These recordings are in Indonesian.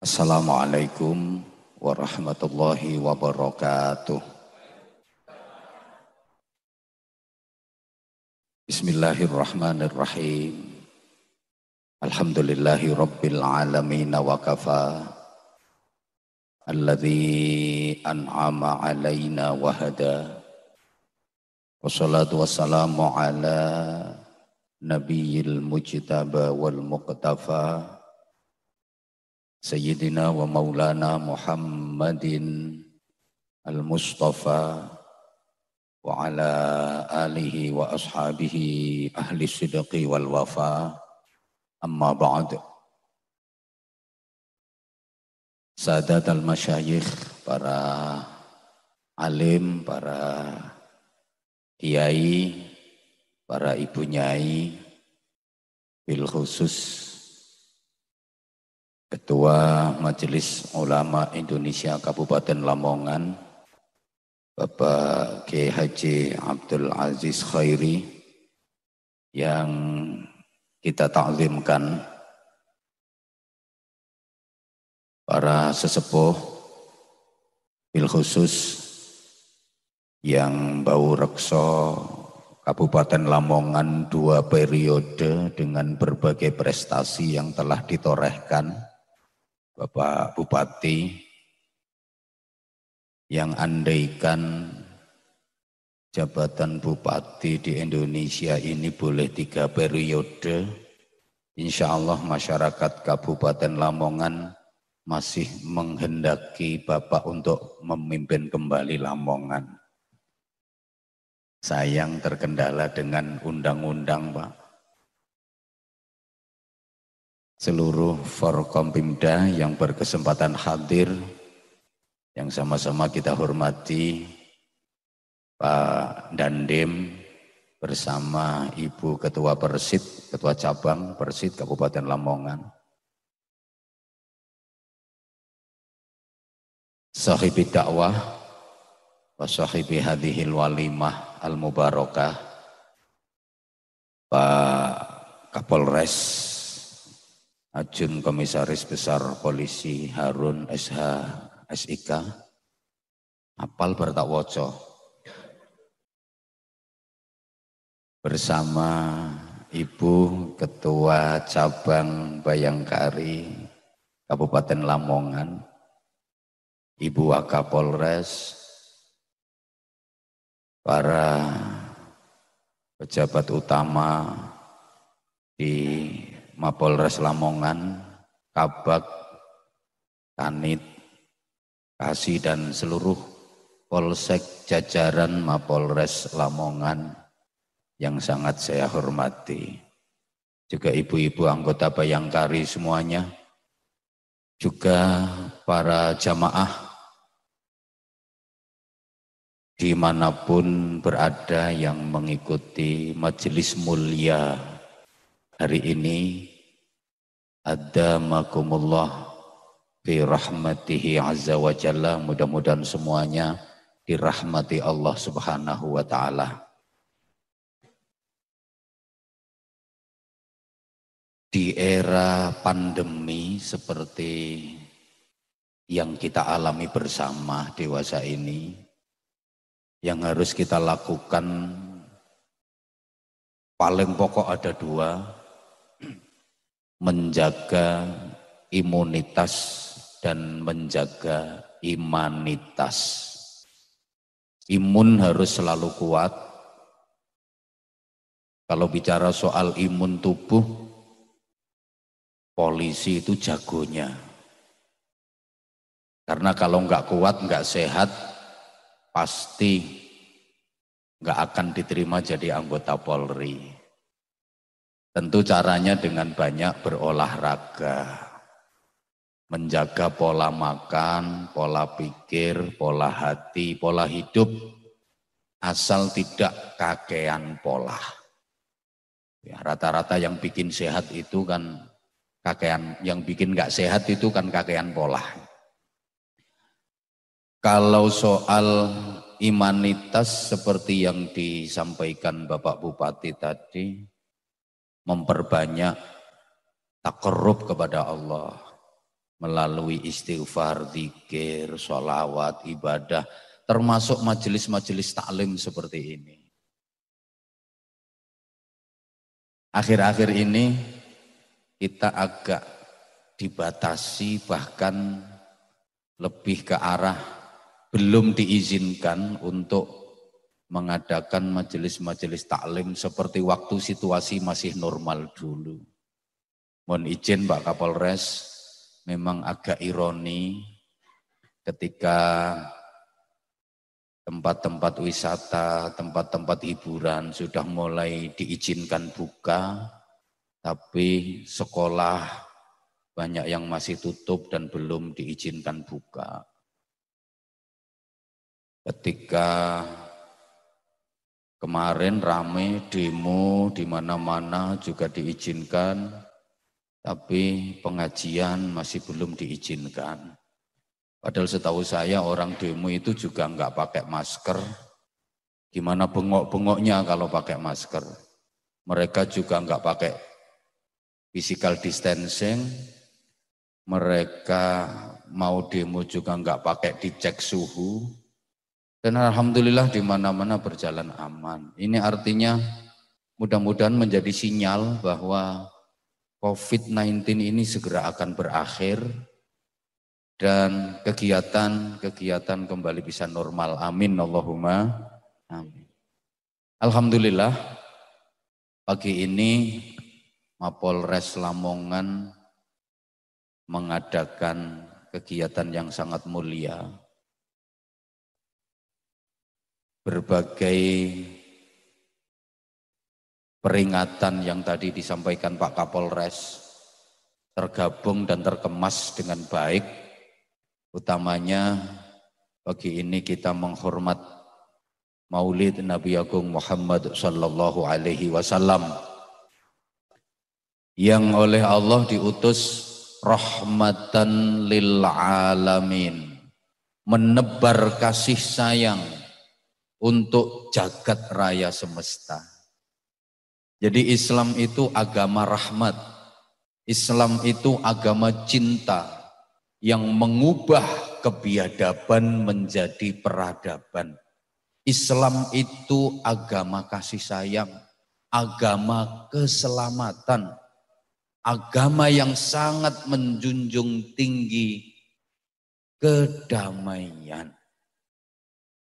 Assalamualaikum warahmatullahi wabarakatuh. Bismillahirrahmanirrahim. Alhamdulillahi rabbil alamin wa kafa. Alladzi an'ama alaina wa hada. Wassalatu wassalamu ala nabiyil mujtaba wal muqtafa. Sayyidina wa maulana Muhammadin al-Mustafa wa ala alihi wa ashabihi ahli sidqi wal wafa, amma ba'd. Sadat al-masyayikh, para alim, para kiai, para ibu nyai, bil khusus Ketua Majelis Ulama Indonesia Kabupaten Lamongan, Bapak Kiai Haji Abdul Aziz Khairi, yang kita takzimkan, para sesepuh bil khusus yang bau rekso Kabupaten Lamongan 2 periode dengan berbagai prestasi yang telah ditorehkan, Bapak Bupati, yang andaikan jabatan Bupati di Indonesia ini boleh 3 periode, insya Allah masyarakat Kabupaten Lamongan masih menghendaki Bapak untuk memimpin kembali Lamongan. Sayang terkendala dengan undang-undang, Pak. Seluruh Forkompimda yang berkesempatan hadir, yang sama-sama kita hormati, Pak Dandim bersama Ibu Ketua Persid, Ketua Cabang Persid Kabupaten Lamongan, sahibi dakwah wa sahibi hadhil walimah al-mubarakah, Pak Kapolres Ajun Komisaris Besar Polisi Harun SH SIK, apal bertakwoco, bersama Ibu Ketua Cabang Bayangkari Kabupaten Lamongan, Ibu Wakapolres, para pejabat utama di Mapolres Lamongan, Kabak, Kanit, Kasih, dan seluruh Polsek jajaran Mapolres Lamongan yang sangat saya hormati. Juga ibu-ibu anggota Bayangkari semuanya, juga para jamaah dimanapun berada yang mengikuti majelis mulia hari ini. Adamakumullah fi rahmatihi azza wa jalla. Mudah-mudahan semuanya dirahmati Allah subhanahu wa ta'ala. Di era pandemi seperti yang kita alami bersama dewasa ini, yang harus kita lakukan paling pokok ada 2, menjaga imunitas dan menjaga imanitas. Imun harus selalu kuat. Kalau bicara soal imun tubuh, polisi itu jagonya. Karena kalau nggak kuat, nggak sehat, pasti nggak akan diterima jadi anggota Polri. Tentu caranya dengan banyak berolahraga, menjaga pola makan, pola pikir, pola hati, pola hidup, asal tidak kakean pola. Ya, rata-rata yang bikin sehat itu kan kakean, yang bikin nggak sehat itu kan kakean pola. Kalau soal imanitas seperti yang disampaikan Bapak Bupati tadi, memperbanyak takarrub kepada Allah, melalui istighfar, zikir, sholawat, ibadah, termasuk majelis-majelis taklim seperti ini. Akhir-akhir ini kita agak dibatasi, bahkan lebih ke arah belum diizinkan untuk mengadakan majelis-majelis taklim seperti waktu situasi masih normal dulu. Mohon izin Pak Kapolres, memang agak ironi ketika tempat-tempat wisata, tempat-tempat hiburan sudah mulai diizinkan buka, tapi sekolah banyak yang masih tutup dan belum diizinkan buka. Ketika kemarin rame demo di mana-mana juga diizinkan, tapi pengajian masih belum diizinkan. Padahal setahu saya orang demo itu juga enggak pakai masker. Gimana bengok-bengoknya kalau pakai masker? Mereka juga enggak pakai physical distancing. Mereka mau demo juga enggak pakai dicek suhu. Dan alhamdulillah di mana-mana berjalan aman. Ini artinya mudah-mudahan menjadi sinyal bahwa COVID-19 ini segera akan berakhir dan kegiatan kembali bisa normal. Amin Allahumma amin. Alhamdulillah pagi ini Mapolres Lamongan mengadakan kegiatan yang sangat mulia. Berbagai peringatan yang tadi disampaikan Pak Kapolres tergabung dan terkemas dengan baik. Utamanya pagi ini kita menghormat Maulid Nabi Agung Muhammad sallallahu alaihi wasallam yang oleh Allah diutus rahmatan lil alamin, menebar kasih sayang untuk jagat raya semesta. Jadi Islam itu agama rahmat, Islam itu agama cinta yang mengubah kebiadaban menjadi peradaban. Islam itu agama kasih sayang, agama keselamatan, agama yang sangat menjunjung tinggi kedamaian.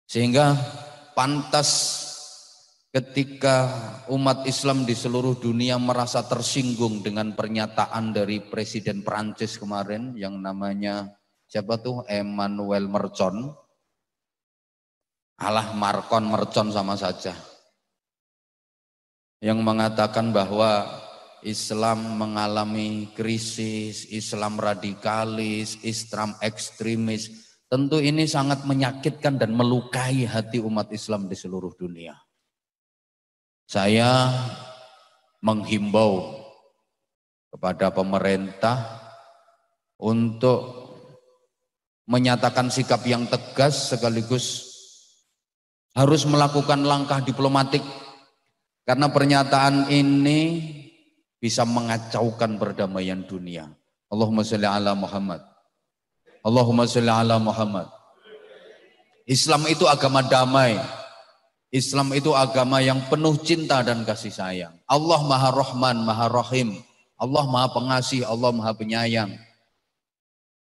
Sehingga pantas ketika umat Islam di seluruh dunia merasa tersinggung dengan pernyataan dari Presiden Prancis kemarin yang namanya siapa tuh Emmanuel Macron, Macron Mercon sama saja, yang mengatakan bahwa Islam mengalami krisis, Islam radikalis, Islam ekstremis. Tentu ini sangat menyakitkan dan melukai hati umat Islam di seluruh dunia. Saya menghimbau kepada pemerintah untuk menyatakan sikap yang tegas sekaligus harus melakukan langkah diplomatik karena pernyataan ini bisa mengacaukan perdamaian dunia. Allahumma sholli ala Muhammad. Allahumma sholli ala Muhammad. Islam itu agama damai. Islam itu agama yang penuh cinta dan kasih sayang. Allah Maha Rahman, Maha Rahim. Allah Maha Pengasih, Allah Maha Penyayang.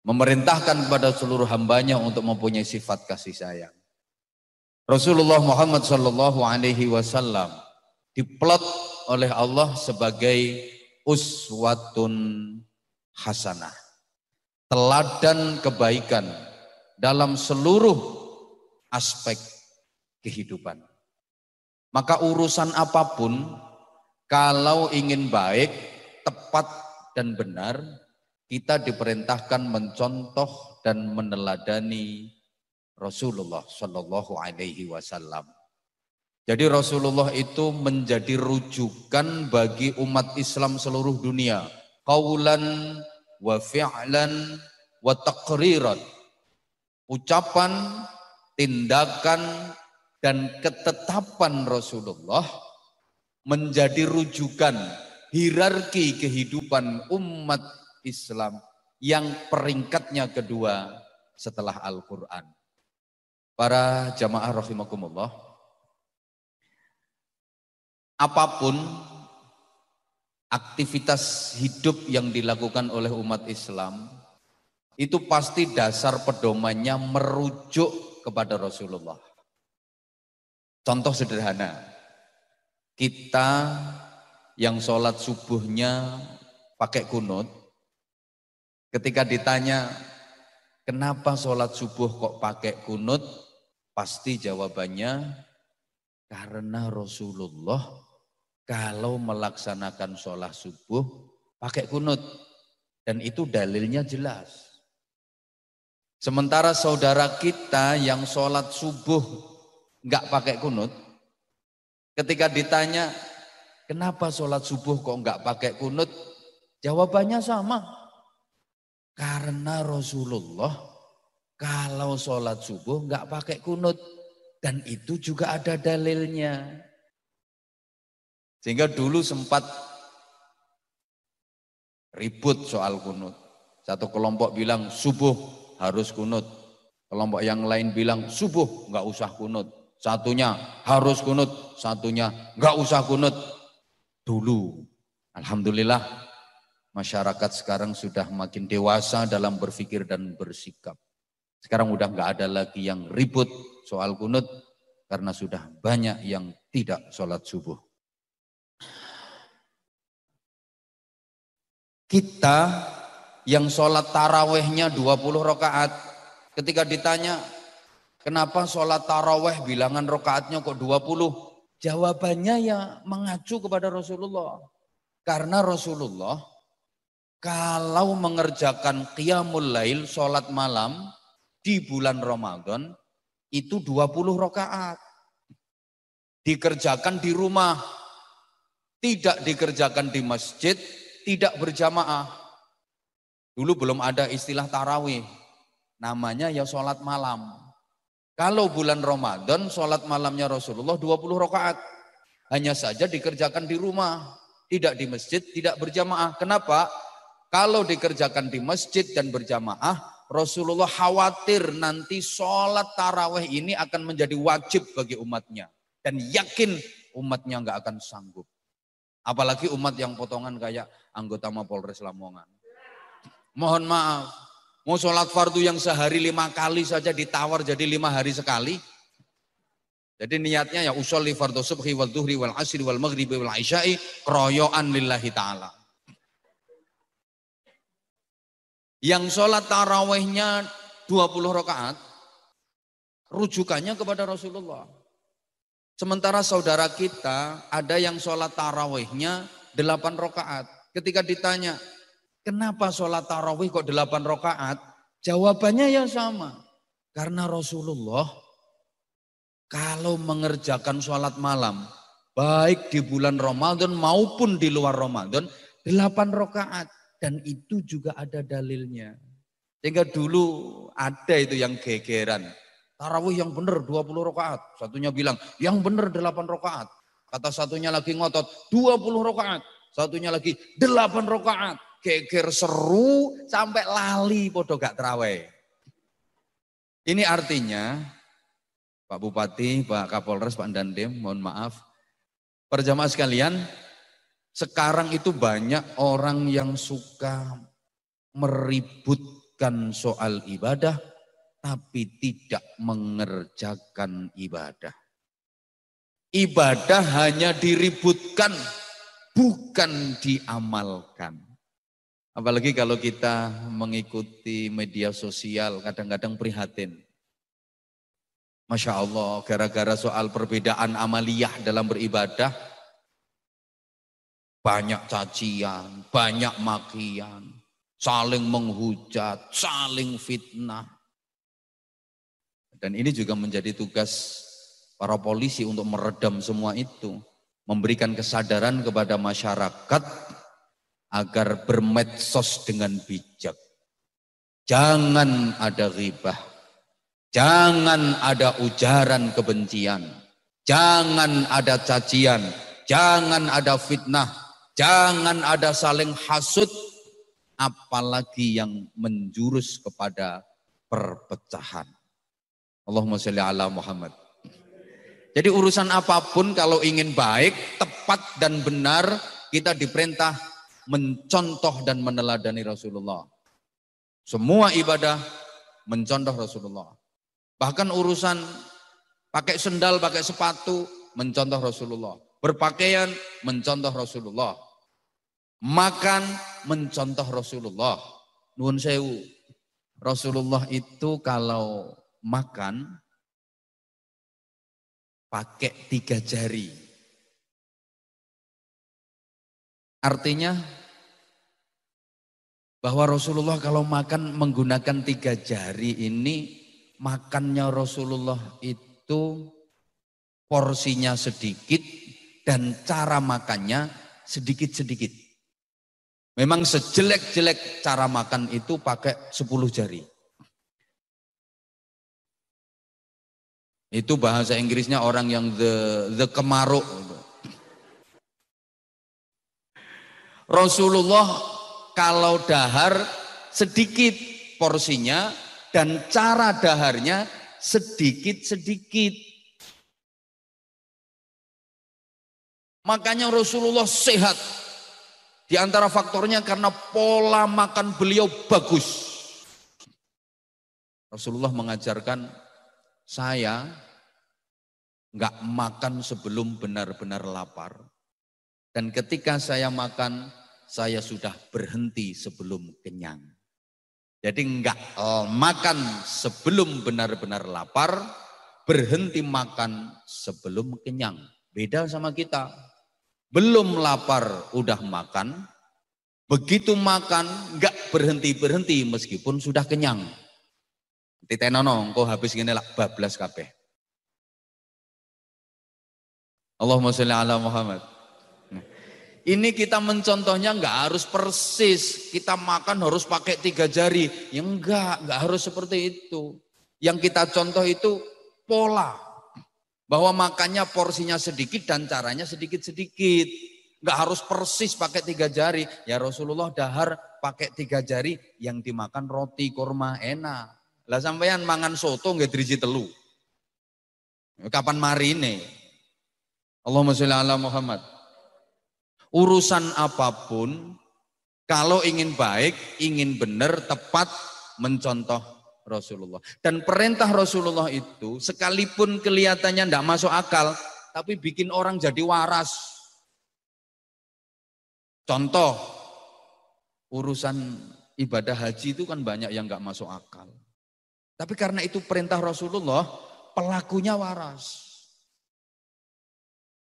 Memerintahkan kepada seluruh hambanya untuk mempunyai sifat kasih sayang. Rasulullah Muhammad sallallahu alaihi wasallam diplot oleh Allah sebagai uswatun hasanah. Teladan kebaikan dalam seluruh aspek kehidupan. Maka urusan apapun kalau ingin baik, tepat dan benar, kita diperintahkan mencontoh dan meneladani Rasulullah Shallallahu Alaihi Wasallam. Jadi Rasulullah itu menjadi rujukan bagi umat Islam seluruh dunia, qaulan wa fi'lan wa taqriran. Ucapan, tindakan dan ketetapan Rasulullah menjadi rujukan hierarki kehidupan umat Islam yang peringkatnya kedua setelah Al-Quran. Para jamaah rahimakumullah, apapun aktivitas hidup yang dilakukan oleh umat Islam, itu pasti dasar pedomannya merujuk kepada Rasulullah. Contoh sederhana, kita yang sholat subuhnya pakai kunut, ketika ditanya kenapa sholat subuh kok pakai kunut, pasti jawabannya karena Rasulullah kalau melaksanakan sholat subuh pakai kunut, dan itu dalilnya jelas. Sementara saudara kita yang sholat subuh nggak pakai kunut, ketika ditanya kenapa sholat subuh kok nggak pakai kunut, jawabannya sama. Karena Rasulullah kalau sholat subuh nggak pakai kunut, dan itu juga ada dalilnya. Sehingga dulu sempat ribut soal kunut. Satu kelompok bilang subuh harus kunut, kelompok yang lain bilang subuh nggak usah kunut. Satunya harus kunut, satunya nggak usah kunut. Dulu, alhamdulillah, masyarakat sekarang sudah makin dewasa dalam berpikir dan bersikap. Sekarang udah nggak ada lagi yang ribut soal kunut karena sudah banyak yang tidak sholat subuh. Kita yang sholat tarawehnya 20 rakaat, ketika ditanya kenapa sholat taraweh bilangan rakaatnya kok 20? Jawabannya ya mengacu kepada Rasulullah. Karena Rasulullah kalau mengerjakan qiyamul lail, sholat malam di bulan Ramadan itu 20 rakaat. Dikerjakan di rumah, tidak dikerjakan di masjid, tidak berjamaah. Dulu belum ada istilah tarawih, namanya ya sholat malam. Kalau bulan Ramadan, sholat malamnya Rasulullah 20 rakaat. Hanya saja dikerjakan di rumah, tidak di masjid, tidak berjamaah. Kenapa? Kalau dikerjakan di masjid dan berjamaah, Rasulullah khawatir nanti sholat tarawih ini akan menjadi wajib bagi umatnya. Dan yakin umatnya nggak akan sanggup. Apalagi umat yang potongan kayak anggota Mapolres Lamongan. Mohon maaf, mau sholat fardu yang sehari 5 kali saja ditawar jadi 5 hari sekali. Jadi niatnya ya usolli fardu subhi wal duhri wal asri wal maghribi wal isya'i kroyoan lillahi ta'ala. Yang sholat tarawihnya 20 rakaat, rujukannya kepada Rasulullah. Sementara saudara kita ada yang sholat tarawihnya 8 rakaat. Ketika ditanya, kenapa sholat tarawih kok 8 rakaat? Jawabannya ya sama. Karena Rasulullah kalau mengerjakan sholat malam, baik di bulan Ramadan maupun di luar Ramadan, 8 rakaat. Dan itu juga ada dalilnya. Sehingga dulu ada itu yang gegeran. Tarawih yang benar 20 rakaat. Satunya bilang, yang benar 8 rakaat. Kata satunya lagi ngotot, 20 rakaat. Satunya lagi 8 rakaat. Geger seru sampai lali podo gak terawih. Ini artinya, Pak Bupati, Pak Kapolres, Pak Dandim, mohon maaf. Perjamaah sekalian, sekarang itu banyak orang yang suka meributkan soal ibadah, tapi tidak mengerjakan ibadah. Ibadah hanya diributkan, bukan diamalkan. Apalagi kalau kita mengikuti media sosial, kadang-kadang prihatin. Masya Allah, gara-gara soal perbedaan amaliyah dalam beribadah, banyak cacian, banyak makian, saling menghujat, saling fitnah. Dan ini juga menjadi tugas para polisi untuk meredam semua itu. Memberikan kesadaran kepada masyarakat agar bermedsos dengan bijak. Jangan ada ghibah. Jangan ada ujaran kebencian. Jangan ada cacian. Jangan ada fitnah. Jangan ada saling hasud. apalagi yang menjurus kepada perpecahan. Allahumma sholli ala Muhammad. Jadi urusan apapun kalau ingin baik, tepat dan benar, kita diperintah mencontoh dan meneladani Rasulullah. Semua ibadah mencontoh Rasulullah. Bahkan urusan pakai sendal, pakai sepatu, mencontoh Rasulullah. Berpakaian, mencontoh Rasulullah. Makan, mencontoh Rasulullah. Nuwun sewu. Rasulullah itu kalau makan, pakai 3 jari. Artinya bahwa Rasulullah kalau makan menggunakan 3 jari ini, makannya Rasulullah itu porsinya sedikit dan cara makannya sedikit-sedikit. Memang sejelek-jelek cara makan itu pakai 10 jari. Itu bahasa Inggrisnya orang yang the kemaruk. Rasulullah kalau dahar sedikit porsinya dan cara daharnya sedikit-sedikit. Makanya Rasulullah sehat. Di antara faktornya karena pola makan beliau bagus. Rasulullah mengajarkan, saya enggak makan sebelum benar-benar lapar. Dan ketika saya makan, saya sudah berhenti sebelum kenyang. Jadi enggak makan sebelum benar-benar lapar, berhenti makan sebelum kenyang. Beda sama kita. Belum lapar udah makan, begitu makan enggak berhenti-berhenti meskipun sudah kenyang. Titenono, engko habis ngene lak bablas kabeh. Allahumma sholli ala Muhammad. Ini kita mencontohnya enggak harus persis, kita makan harus pakai 3 jari. Ya enggak harus seperti itu. Yang kita contoh itu pola. Bahwa makannya porsinya sedikit dan caranya sedikit-sedikit. Enggak harus persis pakai 3 jari. Ya Rasulullah dahar pakai 3 jari, yang dimakan roti kurma enak. Lah sampean mangan soto nggak driji telu. Kapan marine? Allahumma sholli ala Muhammad. Urusan apapun, kalau ingin baik, ingin benar, tepat, mencontoh Rasulullah. Dan perintah Rasulullah itu sekalipun kelihatannya tidak masuk akal, tapi bikin orang jadi waras. Contoh, urusan ibadah haji itu kan banyak yang nggak masuk akal. Tapi karena itu perintah Rasulullah, pelakunya waras.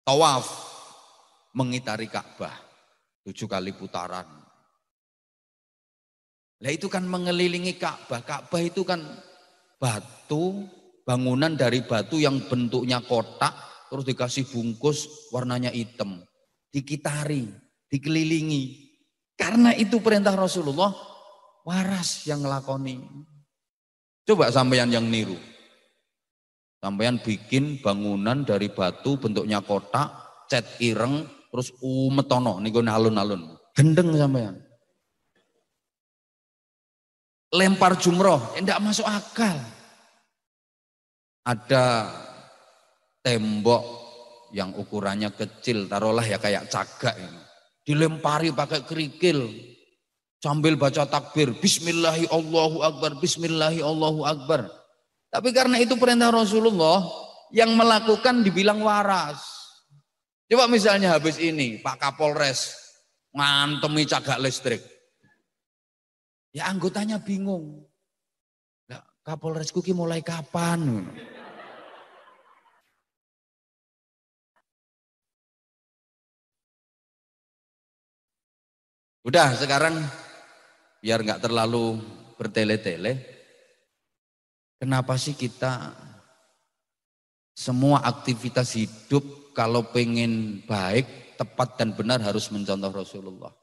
Tawaf, mengitari Ka'bah 7 kali putaran. Nah itu kan mengelilingi Ka'bah. Ka'bah itu kan batu, bangunan dari batu yang bentuknya kotak, terus dikasih bungkus warnanya hitam. Dikitari, dikelilingi. Karena itu perintah Rasulullah, waras yang ngelakoni. Coba sampeyan yang niru. Sampeyan bikin bangunan dari batu bentuknya kotak, cat ireng, terus umetono niku alun-alun. Gendeng sampeyan. Lempar jumroh, enggak masuk akal. Ada tembok yang ukurannya kecil, taruhlah ya kayak cagak ini. Dilempari pakai kerikil. Sambil baca takbir, bismillahi Allahu Akbar, bismillahi Allahu Akbar. Tapi karena itu perintah Rasulullah, yang melakukan dibilang waras. Coba misalnya habis ini Pak Kapolres ngantemi cagak listrik. Ya anggotanya bingung. Nah, Kapolresku ki mulai kapan? Udah sekarang biar nggak terlalu bertele-tele. Kenapa sih kita semua aktivitas hidup kalau pengen baik, tepat dan benar harus mencontoh Rasulullah?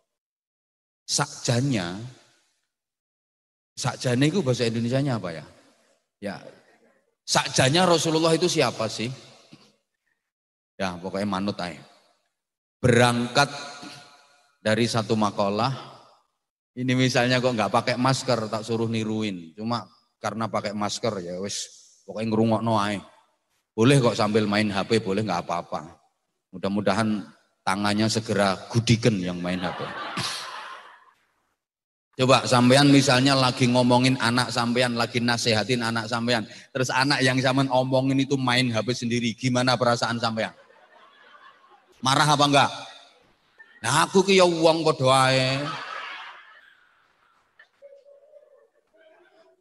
Sakjane itu bahasa Indonesianya apa ya? Ya, sakjane Rasulullah itu siapa sih? Ya pokoknya manut aja. Berangkat dari satu makalah, Ini misalnya kok nggak pakai masker tak suruh niruin. Cuma karena pakai masker ya wis pokoknya ngerungokno ae. Boleh kok sambil main HP, boleh nggak apa-apa. Mudah-mudahan tangannya segera gudiken yang main HP. Coba sampean misalnya lagi ngomongin anak sampean, lagi nasehatin anak sampean. Terus anak yang sampean omongin itu main HP sendiri. Gimana perasaan sampean? Marah apa enggak? Nah aku ki ya wong padha ae.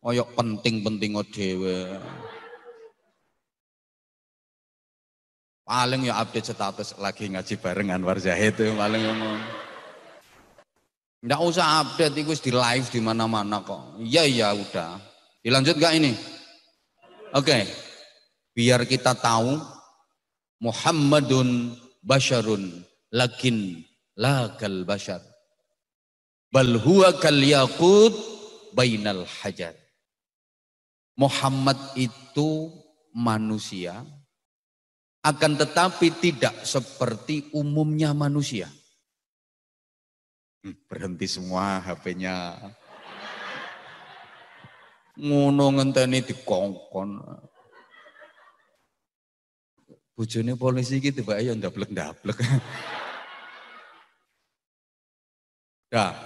Oyok penting-penting dhewe. Paling ya update status lagi ngaji bareng Anwar Zahid itu paling ngomong. Nggak usah update itu di live di mana-mana kok. Iya udah. Dilanjut gak ini? Oke. Biar kita tahu Muhammadun basyarun lakin la kal basyar. Bal huwa kal yaqut bainal hajar. Muhammad itu manusia, akan tetapi tidak seperti umumnya manusia. Berhenti semua HP-nya. Ngono ngenteni dikongkon. Bojone polisi iki tibake ya ndablek-ndablek. Nah,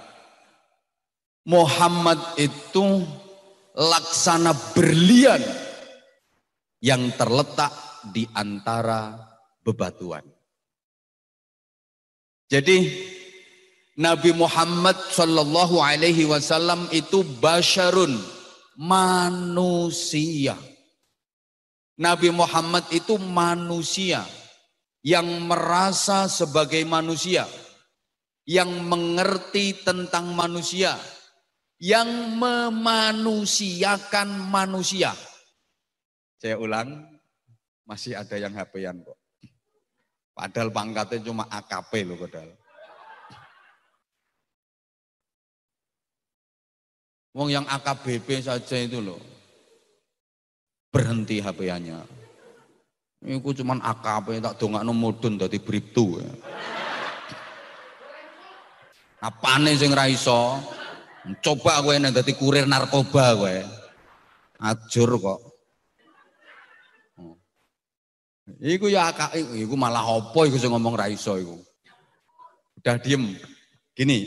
Muhammad itu laksana berlian yang terletak di antara bebatuan. Jadi Nabi Muhammad Shallallahu Alaihi Wasallam itu basyarun, manusia. Nabi Muhammad itu manusia yang merasa sebagai manusia, yang mengerti tentang manusia, yang memanusiakan manusia. Saya ulang, masih ada yang HP-an kok. Padahal pangkatnya cuma AKP loh padahal. Wong yang AKBP saja itu loh. Berhenti HP-nya. Iku cuma AKP tak dongakno mudun dadi bribtu. Apane sing ra iso? Coba kowe nek dadi kurir narkoba kowe. Ajur kok. Iku ya iku malah apa iku sing ngomong ra iso iku. Udah diem. Gini.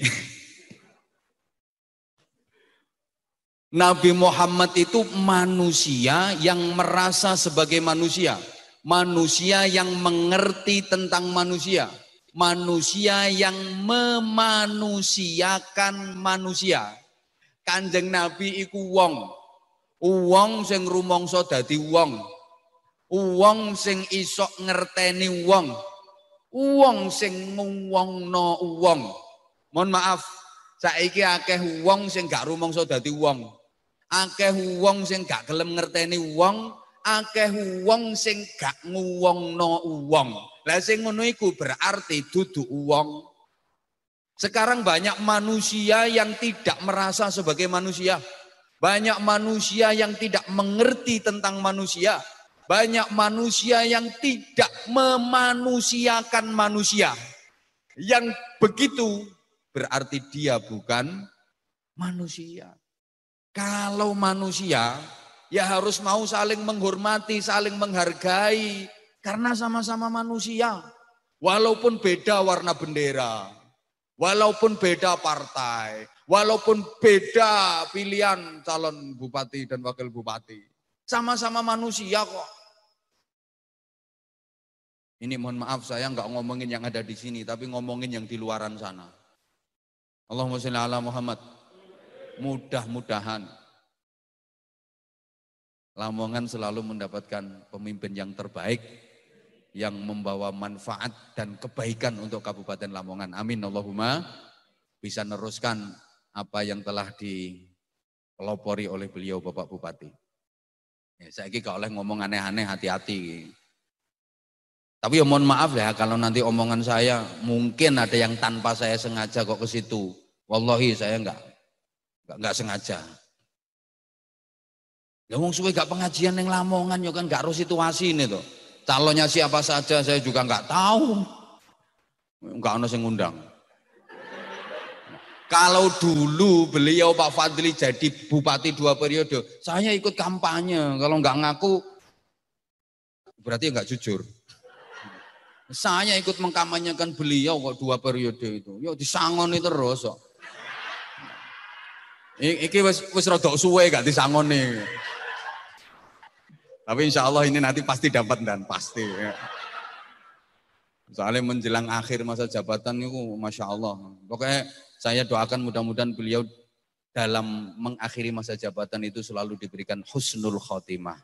Nabi Muhammad itu manusia yang merasa sebagai manusia. Manusia yang mengerti tentang manusia. Manusia yang memanusiakan manusia. Kanjeng Nabi iku wong. Wong sing rumangsa dadi wong. Wong sing isok ngerteni wong. Wong sing nguwongno wong. Mohon maaf, saiki akeh wong sing gak rumangsa dadi wong. Akeh wong sing gak gelem ngerteni wong, akeh wong sing gak nguwongno wong. Lah sing ngono iku berarti dudu wong. Sekarang banyak manusia yang tidak merasa sebagai manusia. Banyak manusia yang tidak mengerti tentang manusia. Banyak manusia yang tidak memanusiakan manusia. Yang begitu berarti dia bukan manusia. Kalau manusia ya harus mau saling menghormati, saling menghargai. Karena sama-sama manusia. Walaupun beda warna bendera. Walaupun beda partai. Walaupun beda pilihan calon bupati dan wakil bupati. Sama-sama manusia kok. Ini mohon maaf saya nggak ngomongin yang ada di sini, tapi ngomongin yang di luaran sana. Allahumma sholli ala Muhammad. Mudah-mudahan Lamongan selalu mendapatkan pemimpin yang terbaik, yang membawa manfaat dan kebaikan untuk Kabupaten Lamongan. Amin Allahumma. Bisa neruskan apa yang telah dipelopori oleh beliau Bapak Bupati. Ya, saya gak oleh ngomong aneh-aneh, hati-hati. Tapi ya mohon maaf ya kalau nanti omongan saya mungkin ada yang tanpa saya sengaja kok ke situ. Wallahi saya enggak sengaja. Ya wong suwe gak pengajian yang Lamongan ya kan gak harus situasi ini tuh. Calonnya siapa saja saya juga enggak tahu. Enggak ono sing ngundang. Kalau dulu beliau Pak Fadli jadi bupati 2 periode, saya ikut kampanye. Kalau nggak ngaku, berarti nggak jujur. Saya ikut mengkampanyekan beliau kok 2 periode itu. Yo disangoni terus kok. Iki wis rada suwe gak disangoni. Tapi insya Allah ini nanti pasti dapat dan pasti. Ya. Soalnya menjelang akhir masa jabatan itu Masya Allah. Pokoknya saya doakan mudah-mudahan beliau dalam mengakhiri masa jabatan itu selalu diberikan husnul khotimah.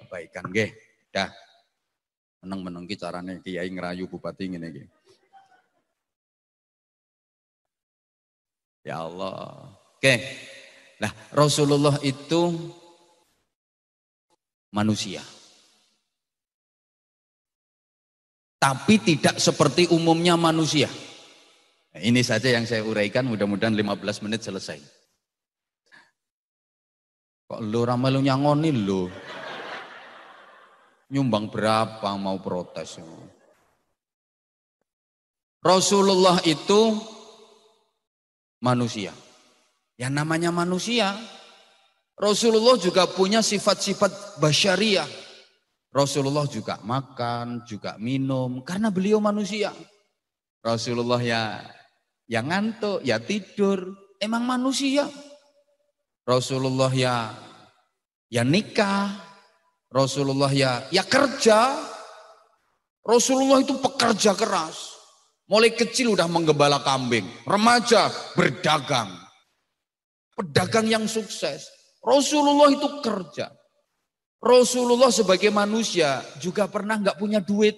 Kebaikan nggih. Dah. Meneng-meneng ki carane kiai ngerayu bupati ngene iki. Ya Allah. Oke. Nah, Rasulullah itu manusia. Tapi tidak seperti umumnya manusia. Nah, ini saja yang saya uraikan, mudah-mudahan 15 menit selesai. Kok lu ramelu nyangoni lu? Nyumbang berapa mau protes? Rasulullah itu manusia. Yang namanya manusia, Rasulullah juga punya sifat-sifat basyariah. Rasulullah juga makan, juga minum, karena beliau manusia. Rasulullah ya ngantuk, ya tidur, emang manusia. Rasulullah ya nikah, Rasulullah ya kerja. Rasulullah itu pekerja keras. Mulai kecil udah menggembala kambing, remaja berdagang. Pedagang yang sukses. Rasulullah itu kerja. Rasulullah sebagai manusia juga pernah nggak punya duit.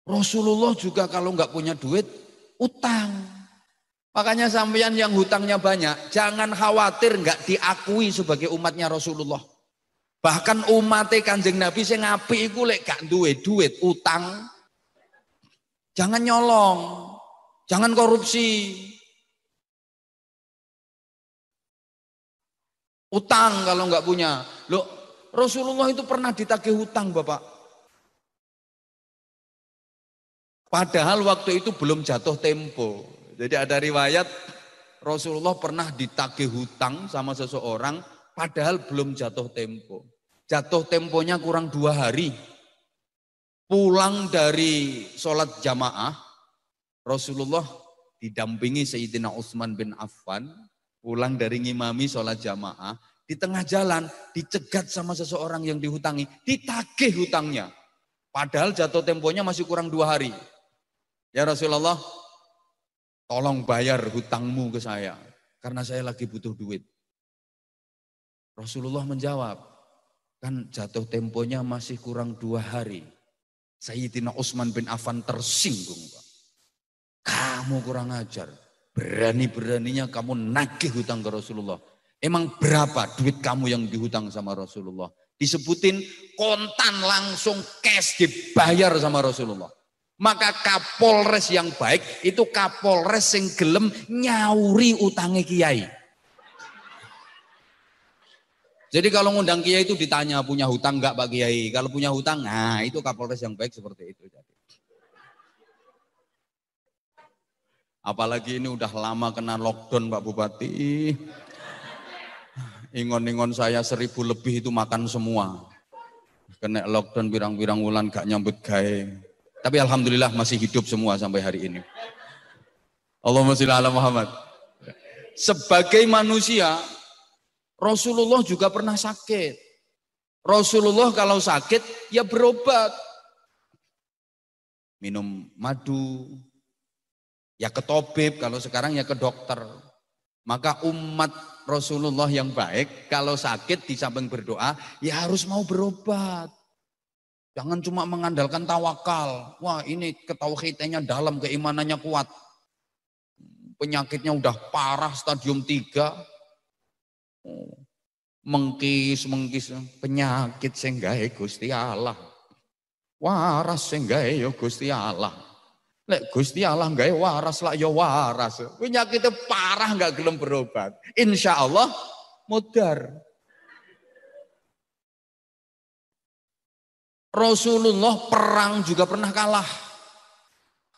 Rasulullah juga kalau nggak punya duit, utang. Makanya sampeyan yang hutangnya banyak, jangan khawatir nggak diakui sebagai umatnya Rasulullah. Bahkan umatnya Kanjeng Nabi sing apik iku lek gak duwe duit, utang. Jangan nyolong, jangan korupsi. Utang kalau nggak punya. Loh, Rasulullah itu pernah ditagih hutang, Bapak. Padahal waktu itu belum jatuh tempo. Jadi ada riwayat Rasulullah pernah ditagih hutang sama seseorang padahal belum jatuh tempo. Jatuh temponya kurang 2 hari. Pulang dari sholat jamaah, Rasulullah didampingi Sayyidina Utsman bin Affan, pulang dari ngimami sholat jamaah, di tengah jalan dicegat sama seseorang yang dihutangi, ditagih hutangnya. Padahal jatuh temponya masih kurang 2 hari. Ya Rasulullah, tolong bayar hutangmu ke saya, karena saya lagi butuh duit. Rasulullah menjawab, kan jatuh temponya masih kurang 2 hari. Sayyidina Utsman bin Affan tersinggung, Pak. Kamu kurang ajar, berani-beraninya kamu nagih hutang ke Rasulullah. Emang berapa duit kamu yang dihutang sama Rasulullah? Disebutin kontan langsung cash dibayar sama Rasulullah. Maka Kapolres yang baik itu Kapolres yang gelem nyauri utangnya kiai. Jadi kalau ngundang kiai itu ditanya punya hutang enggak Pak Kiai? Kalau punya hutang, nah itu Kapolres yang baik seperti itu. Apalagi ini udah lama kena lockdown Pak Bupati. Ingon-ingon saya 1000 lebih itu makan semua. Kena lockdown pirang-pirang wulan gak nyambut gawe. Tapi alhamdulillah masih hidup semua sampai hari ini. Allahumma sholli ala Muhammad. Sebagai manusia, Rasulullah juga pernah sakit. Rasulullah kalau sakit ya berobat. Minum madu, ya ke tabib, kalau sekarang ya ke dokter. Maka umat Rasulullah yang baik kalau sakit di samping berdoa ya harus mau berobat. Jangan cuma mengandalkan tawakal. Wah ini ketauhidannya dalam, keimanannya kuat. Penyakitnya udah parah stadium 3. Mengkis penyakit sing gawe Gusti Allah. Waras sing gawe ya Gusti Allah. Lek Gusti Allah gawe waras lah ya waras. Penyakitnya parah nggak gelem berobat. Insya Allah mudar. Rasulullah perang juga pernah kalah.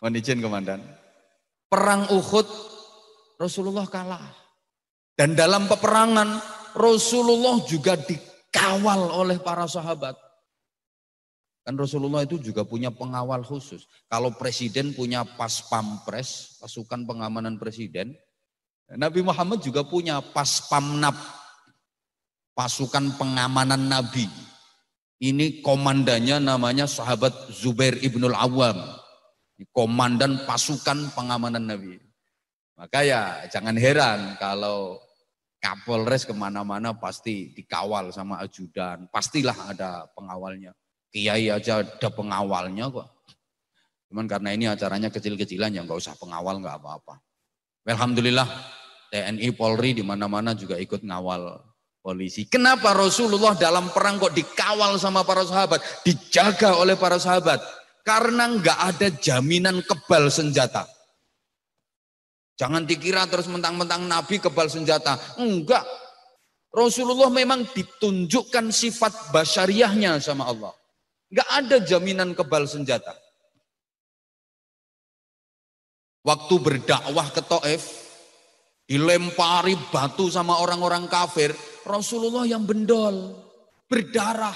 Mohon izin komandan. Perang Uhud Rasulullah kalah. Dan dalam peperangan Rasulullah juga dikawal oleh para sahabat. Kan Rasulullah itu juga punya pengawal khusus. Kalau presiden punya pas pampres, pasukan pengamanan presiden, Nabi Muhammad juga punya pas pamnap, pasukan pengamanan Nabi. Ini komandannya namanya sahabat Zubair ibnul Awam, komandan pasukan pengamanan Nabi. Maka ya jangan heran kalau Kapolres kemana-mana pasti dikawal sama ajudan, pastilah ada pengawalnya. Kiai aja ada pengawalnya kok. Cuman karena ini acaranya kecil-kecilan ya nggak usah pengawal nggak apa-apa. Alhamdulillah TNI Polri di mana-mana juga ikut ngawal polisi. Kenapa Rasulullah dalam perang kok dikawal sama para sahabat, dijaga oleh para sahabat? Karena nggak ada jaminan kebal senjata. Jangan dikira terus mentang-mentang Nabi kebal senjata. Enggak. Rasulullah memang ditunjukkan sifat basyariahnya sama Allah. Enggak ada jaminan kebal senjata. Waktu berdakwah ke Taif, dilempari batu sama orang-orang kafir, Rasulullah yang bendol, berdarah.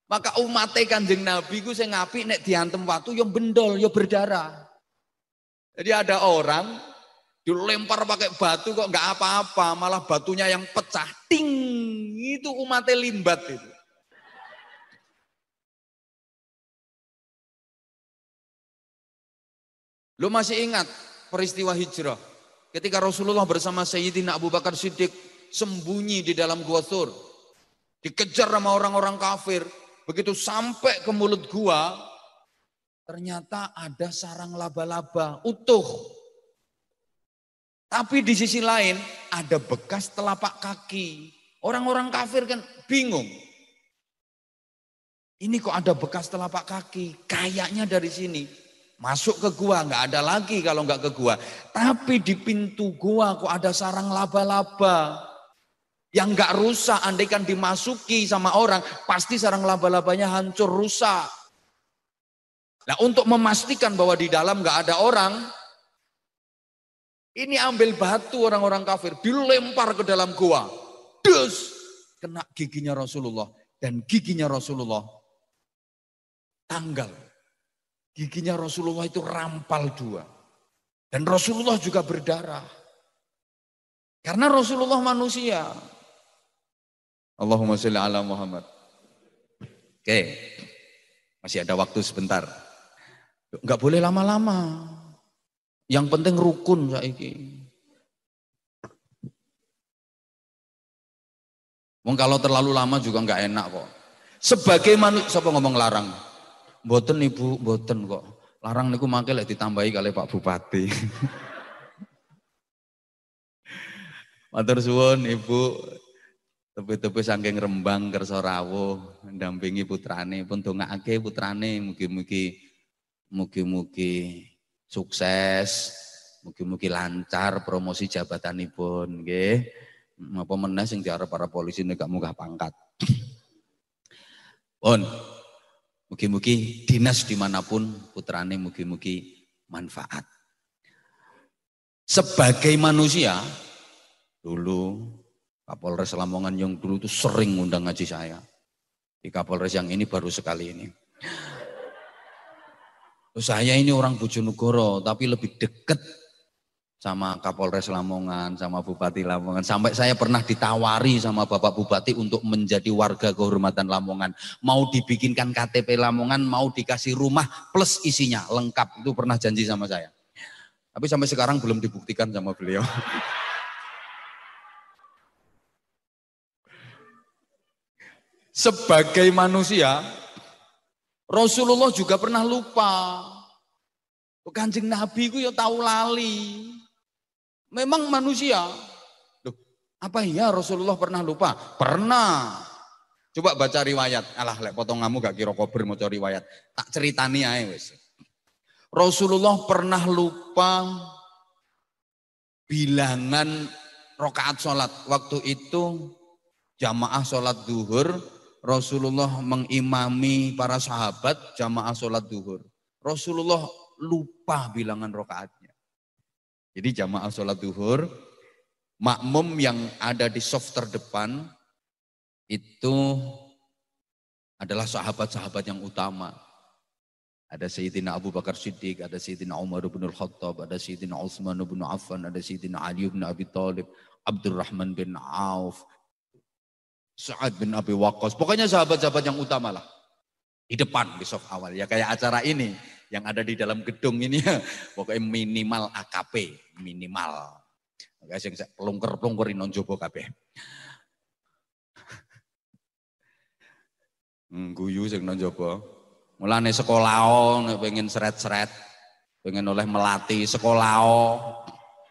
Maka umatnya Kanjeng Nabi ku sing ngapik nek diantem watu yo bendol, yo berdarah. Jadi ada orang dilempar pakai batu kok nggak apa-apa, malah batunya yang pecah, ting, itu umatnya limbat itu. Lu masih ingat peristiwa hijrah? Ketika Rasulullah bersama Sayyidina Abu Bakar Siddiq sembunyi di dalam gua Thur, dikejar sama orang-orang kafir, begitu sampai ke mulut gua, ternyata ada sarang laba-laba utuh. Tapi di sisi lain ada bekas telapak kaki. Orang-orang kafir kan bingung. Ini kok ada bekas telapak kaki, kayaknya dari sini. Masuk ke gua, nggak ada lagi kalau nggak ke gua. Tapi di pintu gua kok ada sarang laba-laba. Yang nggak rusak, andaikan dimasuki sama orang, pasti sarang laba-labanya hancur, rusak. Nah untuk memastikan bahwa di dalam nggak ada orang, ini ambil batu orang-orang kafir, dilempar ke dalam gua. Dus, kena giginya Rasulullah. Dan giginya Rasulullah tanggal. Giginya Rasulullah itu rampal dua. Dan Rasulullah juga berdarah. Karena Rasulullah manusia. Allahumma sholli ala Muhammad. Oke, masih ada waktu sebentar. Enggak boleh lama-lama. Yang penting rukun saiki. Wong kalau terlalu lama juga enggak enak kok. Sebagai manusia, siapa ngomong larang? Mboten Ibu, mboten kok. Larang niku mangke lek ditambahi kali Pak Bupati. Matur suwun Ibu. Tepi-tepi saking Rembang kersa rawuh ndampingi putrane pun dongakake putrane mugi-mugi sukses, mugi-mugi lancar promosi jabatanipun nggih. Apa meneh sing diarep para polisi nek gak munggah pangkat. Pun mugi-mugi dinas dimanapun putrane mugi-mugi manfaat. Sebagai manusia dulu Kapolres Lamongan yang dulu itu sering ngundang ngaji saya. Di Kapolres yang ini baru sekali ini. Saya ini orang Bojonegoro tapi lebih dekat sama Kapolres Lamongan, sama Bupati Lamongan. Sampai saya pernah ditawari sama Bapak Bupati untuk menjadi warga kehormatan Lamongan. Mau dibikinkan KTP Lamongan, mau dikasih rumah plus isinya, lengkap. Itu pernah janji sama saya. Tapi sampai sekarang belum dibuktikan sama beliau. Sebagai manusia, Rasulullah juga pernah lupa. Kanjeng Nabi ku ya tahu lali. Memang manusia. Loh, apa iya Rasulullah pernah lupa? Pernah. Coba baca riwayat. Alah, lek potonganmu gak kira kober mau cari riwayat. Tak ceritani ae wis. Rasulullah pernah lupa bilangan rakaat sholat. Waktu itu jamaah sholat duhur, Rasulullah mengimami para sahabat jamaah sholat duhur. Rasulullah lupa bilangan rakaatnya. Jadi jamaah sholat duhur, makmum yang ada di saf terdepan itu adalah sahabat-sahabat yang utama. Ada Sayyidina Abu Bakar Siddiq, ada Sayyidina Umar bin Al-Khattab, ada Sayyidina Utsman bin Affan, ada Sayyidina Ali bin Abi Thalib, Abdurrahman bin Auf, Sa'ad bin Abi Waqqas. Pokoknya sahabat-sahabat yang utama lah. Di depan, di saf awal. Ya kayak acara ini, yang ada di dalam gedung ini ya. Pokoknya minimal AKP, minimal. Guys yang pelungker-pelungkerin non jobo kabeh. Guyu sing non jobo. Mulane sekolah nek pengen seret-seret, pengen oleh melatih sekolah.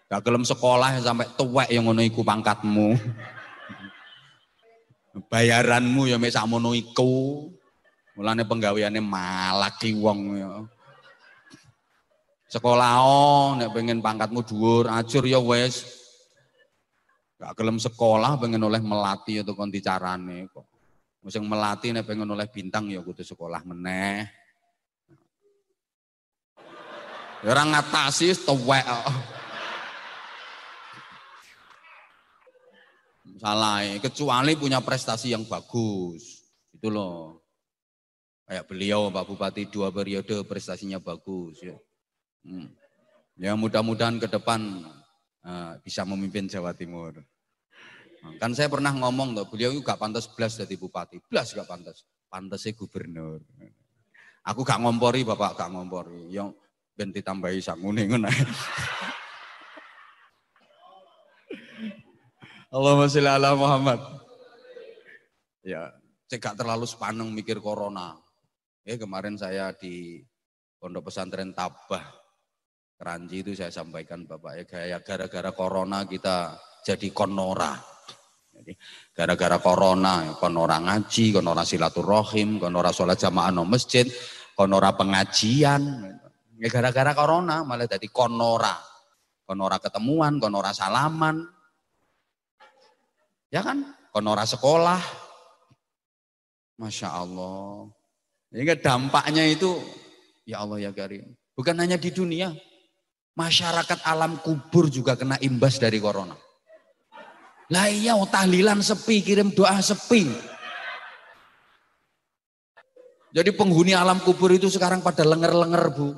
Gak gelem sekolah sampai tuwek yang ngono iku pangkatmu. Bayaranmu ya mek sakmono iku. Mulane penggaweane malaki wong ya. Sekolah nek pengen pangkatmu dhuwur, ajur ya wis. Gak gelem sekolah pengen oleh melatih atau konti carane kok. Sing melatih nek pengen oleh bintang ya kudu sekolah meneh. Ya ora ngatasi tuwek kok. Salah, kecuali punya prestasi yang bagus. Itu loh. Kayak beliau Pak Bupati 2 periode prestasinya bagus ya. Ya mudah-mudahan ke depan bisa memimpin Jawa Timur. Kan saya pernah ngomong tuh, beliau itu gak pantas blas jadi bupati, blas gak pantas, pantasnya gubernur. Aku gak ngompori, bapak gak ngompori, yang ben ditambahi sangune ngono. Allahumma sholli ala Muhammad. Ya, saya gak terlalu sepaneng mikir corona. Kemarin saya di Pondok Pesantren Tabah Keranji itu saya sampaikan bapak ya, gara-gara corona kita jadi konora. Jadi gara-gara corona, konora ngaji, konora silaturahim, konora sholat jamaah no masjid, konora pengajian. Ya gara-gara corona malah jadi konora. Konora ketemuan, konora salaman. Ya kan? Konora sekolah. Masya Allah. Jadi dampaknya itu, ya Allah ya Karim. Bukan hanya di dunia, masyarakat alam kubur juga kena imbas dari corona. Lah iya tahlilan sepi, kirim doa sepi. Jadi penghuni alam kubur itu sekarang pada lenger-lenger Bu.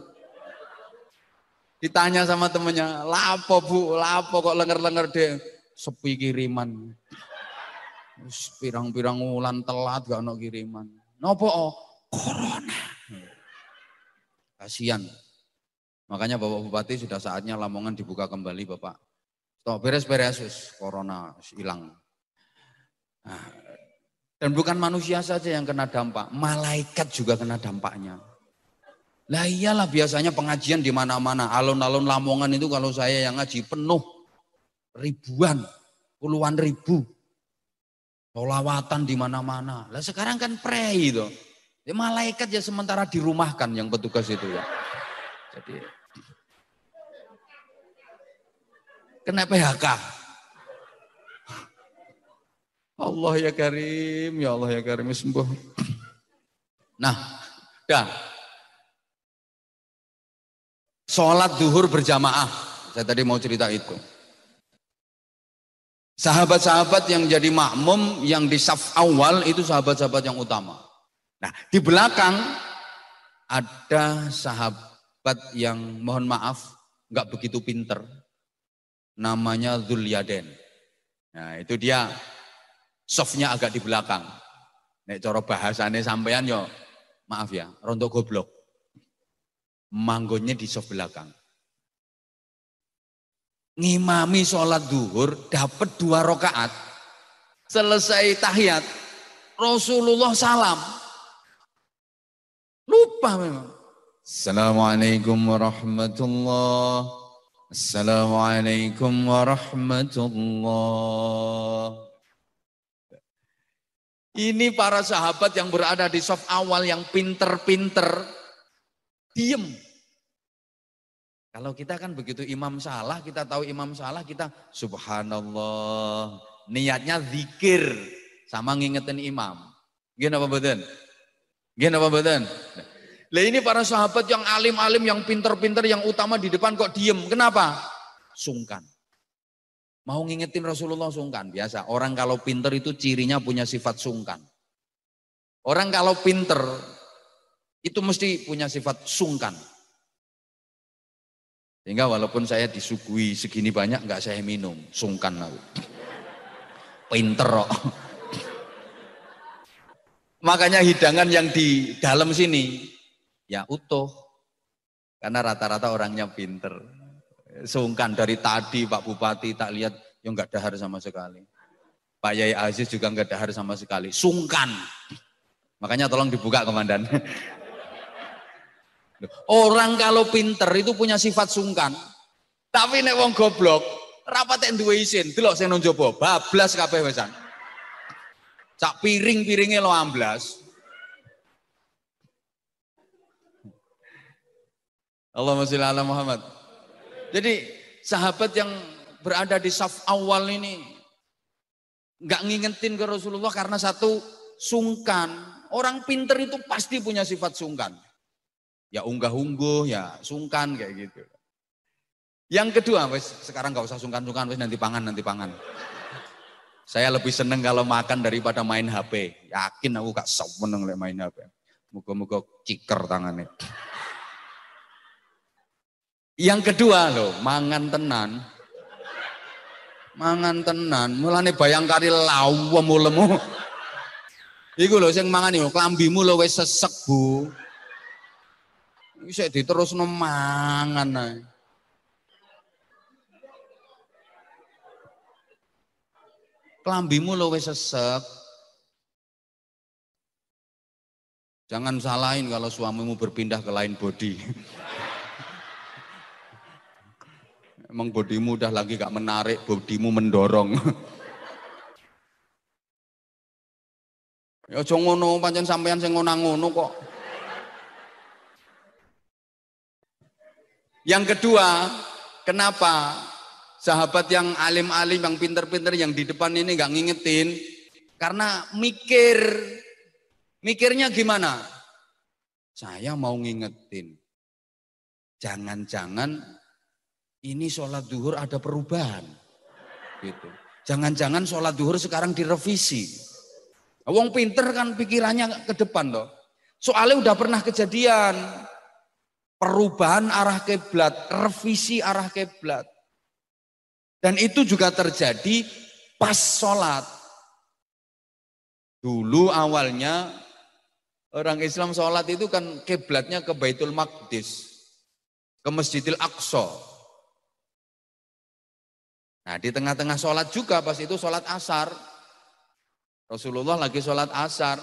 Ditanya sama temennya, lapo Bu, lapo kok lenger-lenger deh. Sepi kiriman. Pirang-pirang wulan telat gak ono kiriman. Nopo corona. Kasihan. Makanya Bapak Bupati sudah saatnya Lamongan dibuka kembali Bapak. Stop beres-beres corona hilang. Nah, dan bukan manusia saja yang kena dampak, malaikat juga kena dampaknya. Lah iyalah biasanya pengajian di mana-mana, alun-alun Lamongan itu kalau saya yang ngaji penuh ribuan, puluhan ribu. Sholawatan di mana-mana. Lah sekarang kan prei itu. Ya, malaikat ya sementara dirumahkan yang petugas itu ya. Jadi kena PHK. Allah ya Karim, ya Allah ya Karim, sembuh. Nah, dah. Sholat duhur berjamaah. Saya tadi mau cerita itu. Sahabat-sahabat yang jadi makmum, yang di saf awal itu sahabat-sahabat yang utama. Nah, di belakang ada sahabat yang mohon maaf, nggak begitu pinter. Namanya Dzulyaden. Nah itu dia softnya agak di belakang. Nek cara bahasane sampean yo maaf ya, rontok goblok. Manggonnya di soft belakang. Ngimami sholat duhur dapat 2 rakaat. Selesai tahiyat Rasulullah salam. Lupa memang. Assalamualaikum warahmatullahi. Assalamualaikum warahmatullahi. Ini para sahabat yang berada di saf awal yang pinter-pinter, diem. Kalau kita kan begitu imam salah, kita tahu imam salah, kita subhanallah. Niatnya zikir sama ngingetin imam. Gini apa betul? Gini apa betul? Lah ini para sahabat yang alim-alim, yang pinter-pinter, yang utama di depan kok diem. Kenapa? sungkan. Mau ngingetin Rasulullah sungkan, biasa. Orang kalau pinter itu cirinya punya sifat sungkan. Orang kalau pinter itu mesti punya sifat sungkan. Sehingga walaupun saya disuguhi segini banyak enggak saya minum, sungkan aku. Pinter kok. Makanya hidangan yang di dalam sini ya utuh. Karena rata-rata orangnya pinter. Sungkan dari tadi Pak Bupati tak lihat yang enggak dahar sama sekali. Pak Yai Aziz juga enggak dahar sama sekali. Sungkan. Makanya tolong dibuka komandan. Orang kalau pinter itu punya sifat sungkan. Tapi nek wong goblok, rapat yang duwe isin, delok sing nang njaba, bablas kabeh wesan. Sak piring-piringe lo amblas. Allahumma sholli ala Muhammad. Jadi sahabat yang berada di saf awal ini enggak ngingetin ke Rasulullah karena satu sungkan. Orang pinter itu pasti punya sifat sungkan. Ya unggah-ungguh, ya sungkan kayak gitu. Yang kedua, sekarang gak usah sungkan-sungkan, nanti pangan. Saya lebih seneng kalau makan daripada main HP. Yakin aku gak seneng main HP. Muga-muga ciker tangannya. Yang kedua loh, mangan tenan. Mangan tenan, mulane bayangkari lawem ulemu. Iku lho sing mangan yo klambimu lho wis sesek, Bu. Bisa diterusno mangan ae. Klambimu lo wis sesek. Jangan salahin kalau suamimu berpindah ke lain body. Emang bodimu udah lagi gak menarik, bodimu mendorong. Ya aja ngono, pancen sampean sing ngono kok. Yang kedua, kenapa sahabat yang alim-alim, yang pinter-pinter, yang di depan ini gak ngingetin? Karena mikirnya gimana? Saya mau ngingetin. Jangan-jangan ini sholat duhur ada perubahan. Gitu. Jangan-jangan sholat duhur sekarang direvisi. Wong pinter kan pikirannya ke depan loh. Soalnya udah pernah kejadian. Perubahan arah kiblat, revisi arah kiblat. Dan itu juga terjadi pas sholat. Dulu awalnya orang Islam sholat itu kan kiblatnya ke Baitul Maqdis, ke Masjidil Aqsa. Nah di tengah-tengah sholat juga pas itu sholat asar. Rasulullah lagi sholat asar.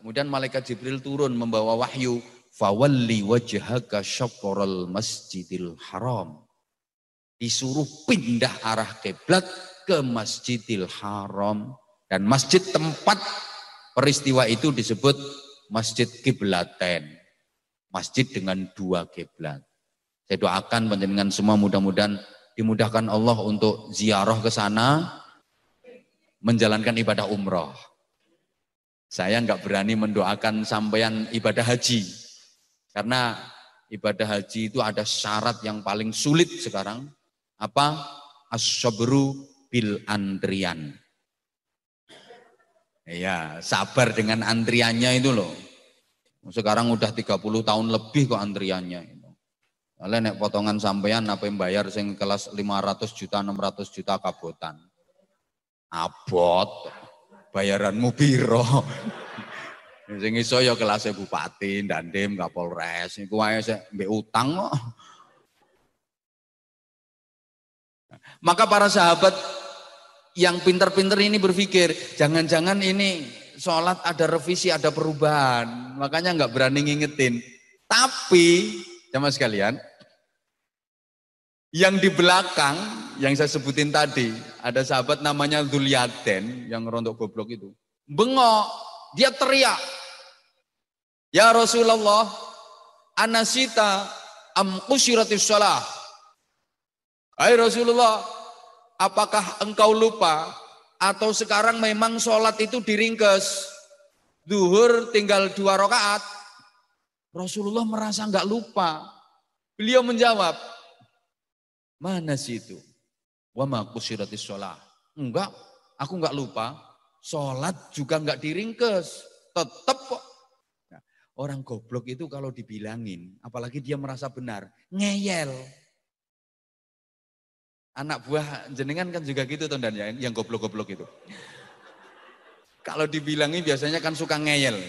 Kemudian malaikat Jibril turun membawa wahyu. Fawalli wajhaka syaqral masjidil haram. Disuruh pindah arah kiblat ke Masjidil Haram. Dan masjid tempat peristiwa itu disebut Masjid Kiblaten. Masjid dengan dua kiblat. Saya doakan panjenengan semua mudah-mudahan dimudahkan Allah untuk ziarah ke sana, menjalankan ibadah umroh. Saya enggak berani mendoakan sampean ibadah haji. Karena ibadah haji itu ada syarat yang paling sulit sekarang. Apa? As-sabru bil antrian. Ya, sabar dengan antriannya itu loh. Sekarang udah 30 tahun lebih kok antriannya. Kalian nek potongan sampean apa yang bayar sing kelas 500 juta, 600 juta kabotan. Abot. Bayaranmu piro? Sing iso ya kelasnya bupati, dandim, kapolres, iku wae sik mbek utang kok. Maka para sahabat yang pinter-pinter ini berpikir, jangan-jangan ini sholat ada revisi, ada perubahan. Makanya nggak berani ngingetin. Tapi, jamaah sekalian, yang di belakang, yang saya sebutin tadi, ada sahabat namanya Dzulyaden, yang rontok goblok itu. Bengok, dia teriak. Ya Rasulullah, anasita am qusyiratis shalah. Hai Rasulullah, apakah engkau lupa atau sekarang memang sholat itu diringkes? Zuhur tinggal 2 rakaat. Rasulullah merasa enggak lupa. Beliau menjawab, Mana sih itu? Wa ma qusiratis shalah. Enggak, aku enggak lupa. Sholat juga enggak diringkes. Tetap kok. Nah, orang goblok itu kalau dibilangin, apalagi dia merasa benar, ngeyel. Anak buah jenengan kan juga gitu dan yang goblok-goblok itu. Kalau dibilangin biasanya kan suka ngeyel.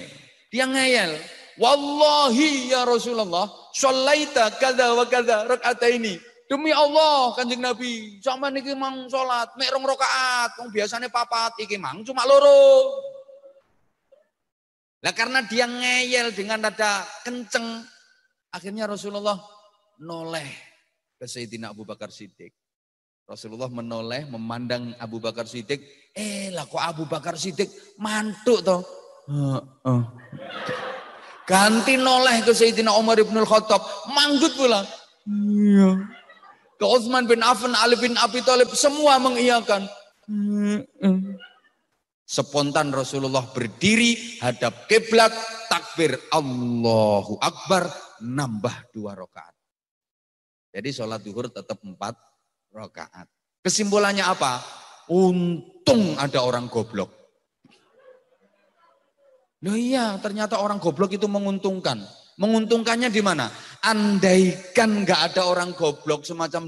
Dia ngeyel. Wallahi ya Rasulullah, sholaita kada wa kada rakaataini. Demi Allah Kanjeng Nabi, sama niki mang salat mek 2 rakaat, wong biasane 4, iki mang cuma 2. Lah karena dia ngeyel dengan nada kenceng, akhirnya Rasulullah noleh ke Sayyidina Abu Bakar Siddiq. Rasulullah menoleh memandang Abu Bakar Siddiq, lah kok Abu Bakar Siddiq mantuk toh. Ganti noleh ke Sayyidina Umar bin Khattab, manggut pula. Iya. Ke Utsman bin Affan, Ali bin Abi Thalib, semua mengiyakan. Spontan Rasulullah berdiri, hadap kiblat, takbir Allahu Akbar, nambah 2 rakaat. Jadi sholat duhur tetap 4 rakaat. Kesimpulannya apa? Untung ada orang goblok. Loh iya, ternyata orang goblok itu menguntungkan. Menguntungkannya di mana? Andaikan nggak ada orang goblok semacam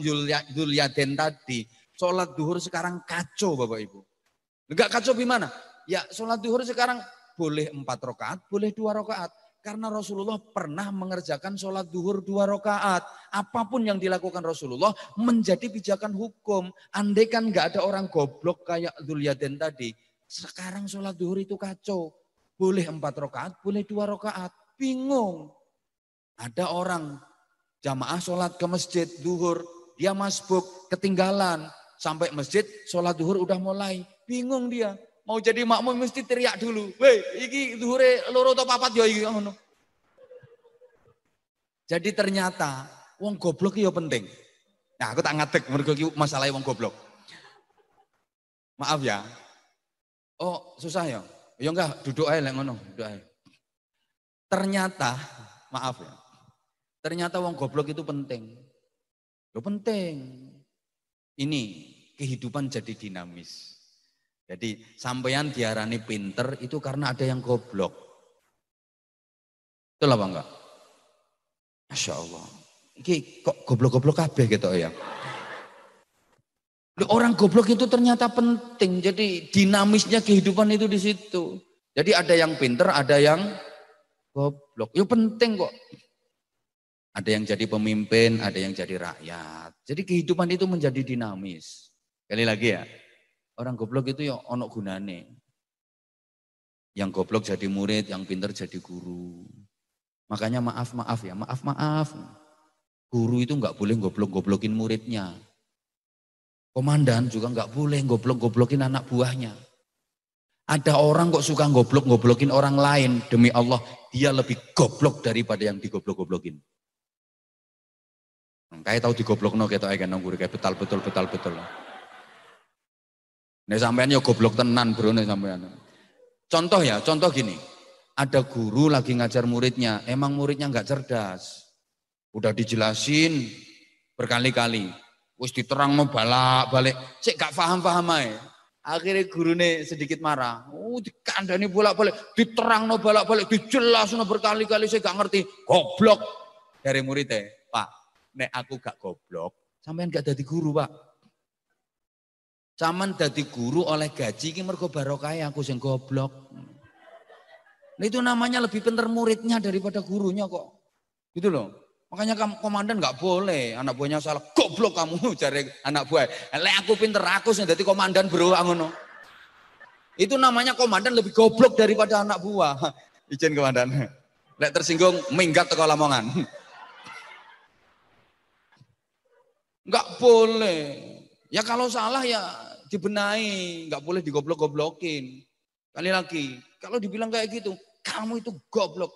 Dzulyaden tadi, sholat duhur sekarang kacau Bapak Ibu. Nggak kacau gimana? Ya sholat duhur sekarang boleh 4 rakaat, boleh 2 rakaat. Karena Rasulullah pernah mengerjakan sholat duhur 2 rakaat. Apapun yang dilakukan Rasulullah menjadi pijakan hukum. Andaikan nggak ada orang goblok kayak Dzulyaden tadi, sekarang sholat duhur itu kacau. Boleh 4 rakaat, boleh 2 rakaat. Bingung. Ada orang jamaah sholat ke masjid duhur, dia masbuk, ketinggalan. Sampai masjid, sholat duhur udah mulai. Bingung dia. Mau jadi makmum mesti teriak dulu. Weh, iki duhure 2 atau 4 ya iki ngono. Jadi ternyata wong goblok ya penting. Nah, aku tak ngadeg mergo iki masalah wong goblok. Maaf ya. Oh, susah ya? Ya enggak, duduk aja lek ngono, duduk aja. Ternyata, maaf ya. Ternyata wong goblok itu penting. Ya penting. Ini kehidupan jadi dinamis. Jadi sampeyan diarani pinter itu karena ada yang goblok. Betul apa enggak? Masya Allah. Ini kok goblok-goblok kabeh gitu ya. Orang goblok itu ternyata penting. Jadi dinamisnya kehidupan itu di situ. Jadi ada yang pinter, ada yang goblok. Ya penting kok. Ada yang jadi pemimpin, ada yang jadi rakyat. Jadi kehidupan itu menjadi dinamis. Sekali lagi ya, orang goblok itu ya ono gunane. Yang goblok jadi murid, yang pinter jadi guru. Makanya maaf ya, maaf. Guru itu nggak boleh goblok-goblokin muridnya. Komandan juga nggak boleh goblok-goblokin anak buahnya. Ada orang kok suka goblok-goblokin orang lain. Demi Allah, dia lebih goblok daripada yang digoblok-goblokin. Kayak tahu digoblokno ketok ae kan guru kayak betul. Nek sampean yo goblok tenan bro nek sampean. Contoh gini. Ada guru lagi ngajar muridnya, emang muridnya nggak cerdas. Udah dijelasin berkali-kali. Wis diterangno balak-balik, cek gak paham-paham ae. Akhirnya gurune sedikit marah. Dikandani bolak-balik, diterangno balak-balik, dijelasno berkali-kali saya gak ngerti. Goblok dari muridnya. Pak, nek aku gak goblok, sampean gak dadi guru, Pak. Sampean dadi guru oleh gaji iki mergo barokah aku sing goblok. Nah, itu namanya lebih pinter muridnya daripada gurunya kok. Gitu loh. Makanya komandan nggak boleh anak buahnya salah, goblok kamu cari anak buah. Lek aku pinter aku sing dadi komandan bro ngono. Itu namanya komandan lebih goblok daripada anak buah. Izin komandan. Lek tersinggung minggat teko Lamongan. Nggak boleh. Ya kalau salah ya dibenahi, nggak boleh digoblok-goblokin. Kali lagi, kalau dibilang kayak gitu, kamu itu goblok.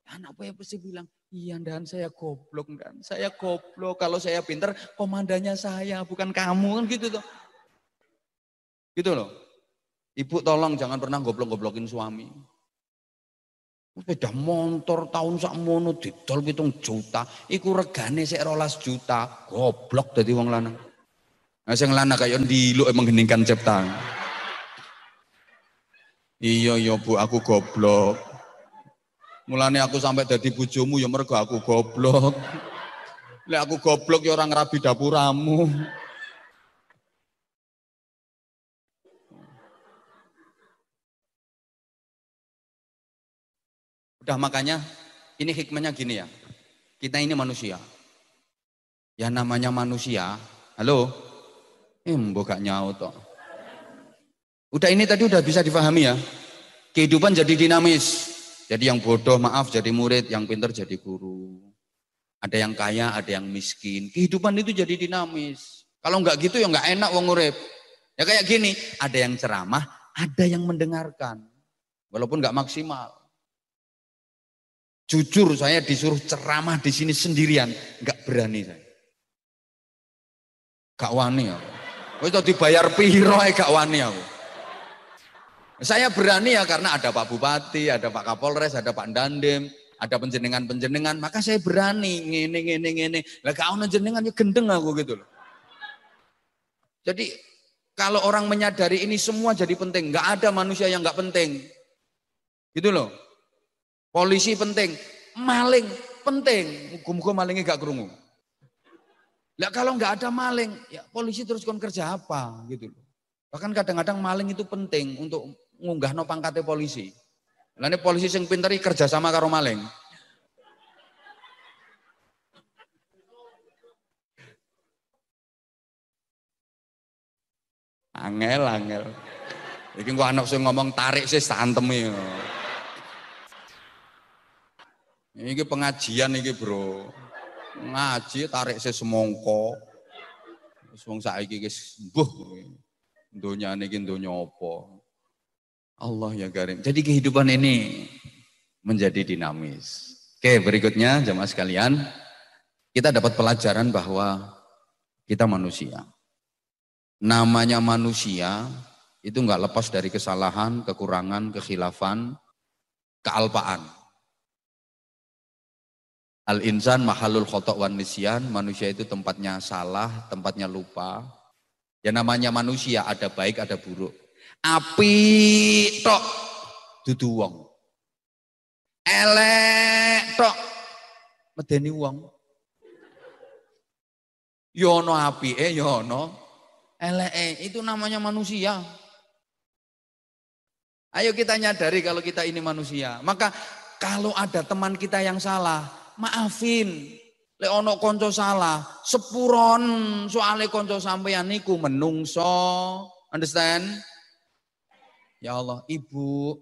Anak buah pasti bilang, iya dan saya goblok dan saya goblok. Kalau saya pinter, komandannya saya bukan kamu kan gitu tuh. Gitu loh. Ibu tolong jangan pernah goblok-goblokin suami. Sepeda motor tahun sakmono didol 7 juta, iku regane sik 12 juta. Goblok dadi wong lanang. Nah sing lanang kaya ndiluk emang geningkan ciptaan. Iya ya Bu, aku goblok. Mulane aku sampai dadi bojomu ya mergo aku goblok. Lek aku goblok ya orang rabi dapuramu. Udah makanya ini hikmahnya gini ya. Kita ini manusia. Ya namanya manusia. Halo? Mbok gak nyaut toh. Udah ini tadi udah bisa dipahami ya. Kehidupan jadi dinamis. Jadi yang bodoh maaf jadi murid, yang pintar jadi guru. Ada yang kaya, ada yang miskin. Kehidupan itu jadi dinamis. Kalau nggak gitu ya nggak enak wong urip. Ya kayak gini, ada yang ceramah, ada yang mendengarkan. Walaupun nggak maksimal. Jujur saya disuruh ceramah di sini sendirian, nggak berani saya. Gak wani aku. Wis dibayar piro gak wani aku. Saya berani ya karena ada Pak Bupati, ada Pak Kapolres, ada Pak Dandim, ada penjenengan-penjenengan, maka saya berani ngene. Lah gak ono jenengan ya gendeng aku gitu loh. Jadi kalau orang menyadari ini semua jadi penting, nggak ada manusia yang nggak penting. Gitu loh. Polisi penting, maling penting. Muga-muga malingnya gak krungu. Lah kalau nggak ada maling, ya polisi terus kon kerja apa gitu loh. Bahkan kadang-kadang maling itu penting untuk ngunggahno pangkatnya polisi. Lah ini polisi sing pinter kerja sama karo maling. Angel. Iki gua anak sing ngomong tarik sih santem. Iki pengajian iki, Bro. Ngaji tarik sih semongko. Wong saiki wis mbuh. Donyane iki donya apa? Allah ya Karim. Jadi kehidupan ini menjadi dinamis. Oke, berikutnya jamaah sekalian, kita dapat pelajaran bahwa kita manusia. Namanya manusia itu enggak lepas dari kesalahan, kekurangan, kekhilafan, kealpaan. Al-insan mahalul khotok wan nisyan, manusia itu tempatnya salah, tempatnya lupa. Ya namanya manusia ada baik, ada buruk. Api tok dudu wong. Elek tok medeni wong. Yono apike, yono eleke, itu namanya manusia. Ayo kita nyadari kalau kita ini manusia. Maka kalau ada teman kita yang salah, maafin. Lek ono konco salah, sepuron soale konco sampeyan niku menungso. Understand? Ya Allah, Ibu,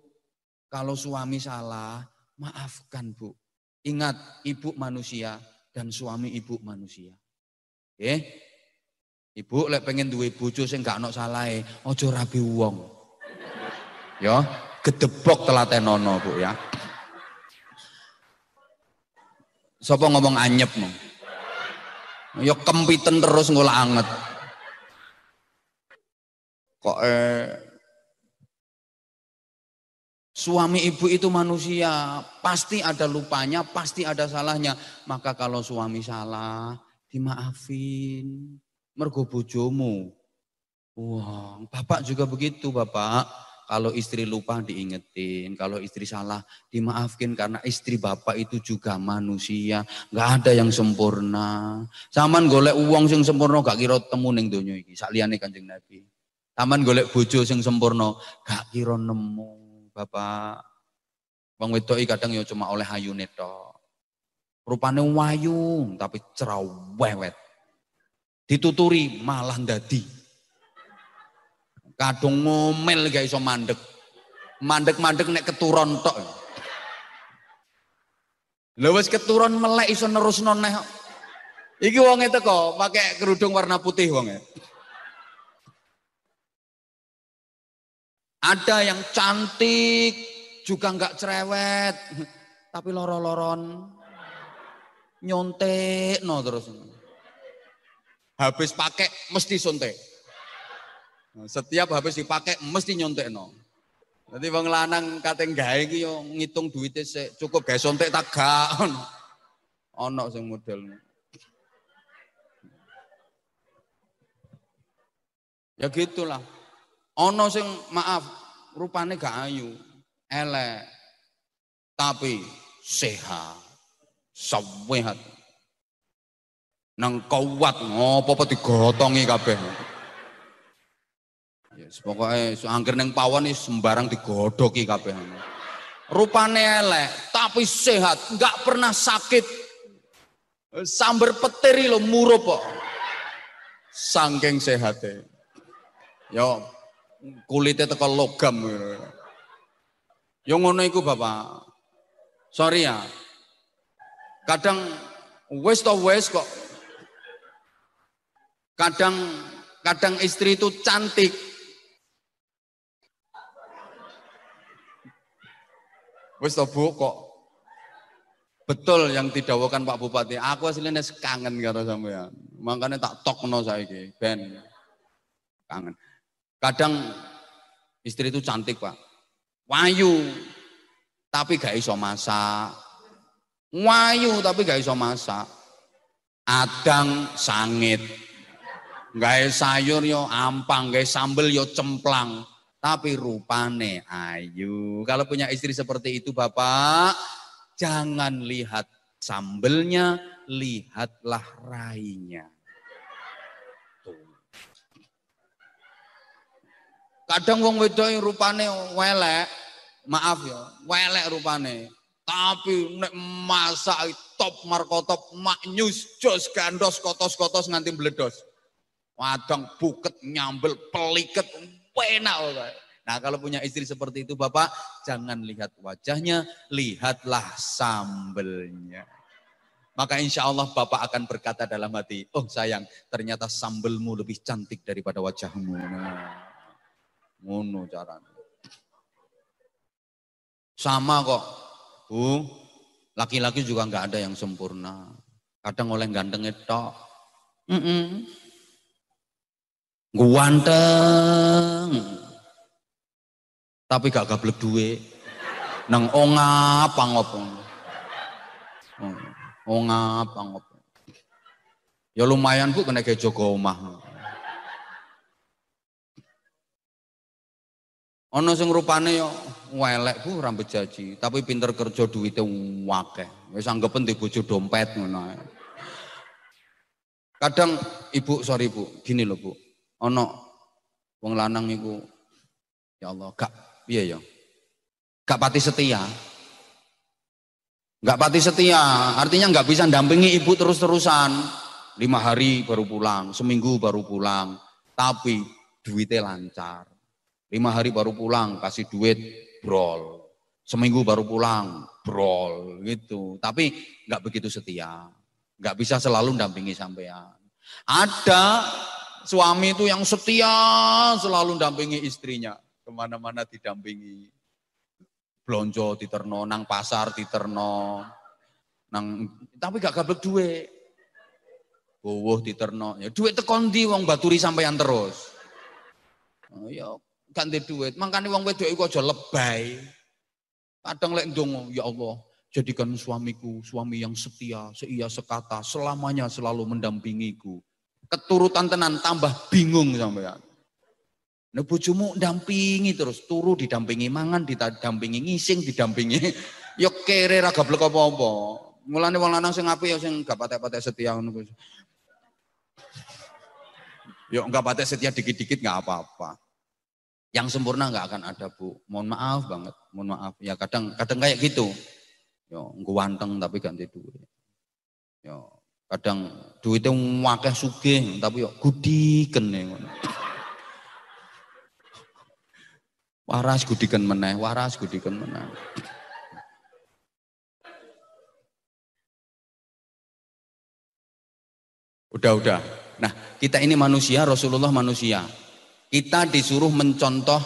kalau suami salah, maafkan Bu. Ingat, Ibu manusia dan suami Ibu manusia. Ibu lek pengen duwe bojo sing gak ono salahe, aja rabi wong. Ya, gedebok telatenono Bu ya. Sapa ngomong anyep mo? Ya kempiten terus ngolah anget. Kok suami ibu itu manusia, pasti ada lupanya, pasti ada salahnya. Maka kalau suami salah, dimaafin. Mergo bojomu. Wah, bapak juga begitu, Bapak. Kalau istri lupa diingetin, kalau istri salah dimaafkin karena istri bapak itu juga manusia. Nggak ada yang sempurna. Saman golek uang sing sempurna gak kira temu ning donya iki. Sakliyane Kanjeng Nabi. Saman golek bojo sing sempurna gak kira nemu. Bapak, wong wedok kadang ya cuma oleh ayune tok. Rupane wayu tapi cerewet. Dituturi malah ndadi. Kadung ngomel gak iso mandek. Mandek-mandek nek keturon tok. Lha wis keturon melek iso nerusno neh. Iki wonge teko pakai kerudung warna putih wonge. Ada yang cantik, juga enggak cerewet, tapi loro-loron, nyontek no terus. Habis pakai mesti sontek. Setiap habis dipakai mesti nyontek no. Dadi wong lanang kate gawe iki yo ngitung duwite sik, cukup gawe sontek tak gak ono. Ono sing model. Ya gitulah. Ono sing maaf, rupane gak ayu, elek, tapi sehat, sehat. Nang kuat ngopo-opo digotongi kabeh. Yes, pokoknya angger neng pawon sembarang digodoki kabeh. Rupane elek, tapi sehat, nggak pernah sakit. Sambar peteri lo murup kok. Saking sehatnya. Yo kulitnya teko logam. Yo ngono iku Bapak. Sorry ya. Kadang wes kok. Kadang istri itu cantik. Wes to Bu kok. Betul yang didhawuhkan Pak Bupati. Aku aslinya kangen karo sampean. Makanya tak tokno saiki ben kangen. Kadang istri itu cantik Pak. Wayu tapi gak iso masak. Wayu tapi gak iso masak. Adang sangit. Gawe sayur yo ampang, gawe sambel yo cemplang. Tapi rupane ayu. Kalau punya istri seperti itu Bapak, jangan lihat sambelnya, lihatlah rainya. Kadang wong wedok rupane welek, maaf ya, welek rupane. Tapi nek masak top markotop, maknyus, jos, gandos, kotos-kotos nganti meledos. Wadang buket, nyambel, peliket, enak. Nah kalau punya istri seperti itu Bapak, jangan lihat wajahnya, lihatlah sambelnya. Maka insya Allah Bapak akan berkata dalam hati, oh sayang ternyata sambelmu lebih cantik daripada wajahmu. Ngono caranya. Sama kok, Bu, laki-laki juga nggak ada yang sempurna. Kadang oleh ganteng tok. Ganteng. Tapi gak gablek duwe. Nang ongap pangopo. Ongap pangopo. Ya lumayan Bu kena ge jaga omah. Ana sing rupane yo welek Bu rambut jaji, tapi pinter kerja duwite akeh. Wis anggepen di bojo dompet ngono ae. Kadang Ibu, sorry Bu, gini loh Bu. Ana wong lanang iku ya Allah, gak piye ya? Gak pati setia. Gak pati setia, artinya gak bisa dampingi ibu terus-terusan. 5 hari baru pulang, seminggu baru pulang, tapi duitnya lancar. 5 hari baru pulang, kasih duit, brol. Seminggu baru pulang, brol, gitu. Tapi gak begitu setia. Gak bisa selalu dampingi sampean. Ada suami itu yang setia selalu dampingi istrinya. Kemana-mana didampingi. Blonjo diterno, nang pasar diterno. Tapi gak gablek duit. Bowoh diterno. Ya duit tekon ndi wong baturi sampean terus. Oh, ya ganti duit. Makanya wong wedok iku aja lebay. Kadang lek ndonga, ya Allah, jadikan suamiku suami yang setia, seia sekata, selamanya selalu mendampingiku. Keturutan tenan tambah bingung sampean. Nah bojomu dampingi terus, turu didampingi mangan, didampingi ngising, didampingi ya kere ra gablek apa-apa. Mulane wong lanang sing apik ya sing gak patek-patek setia ngono kuwi. Ya enggak patek setia dikit-dikit enggak apa-apa. Yang sempurna enggak akan ada, Bu. Mohon maaf banget, mohon maaf. Ya kadang kayak gitu. Ya ganteng tapi ganti duit. Ya kadang duitnya akeh sugih tapi yo gudiken ngono. Waras gudiken meneh. Udah. Nah, kita ini manusia, Rasulullah manusia. Kita disuruh mencontoh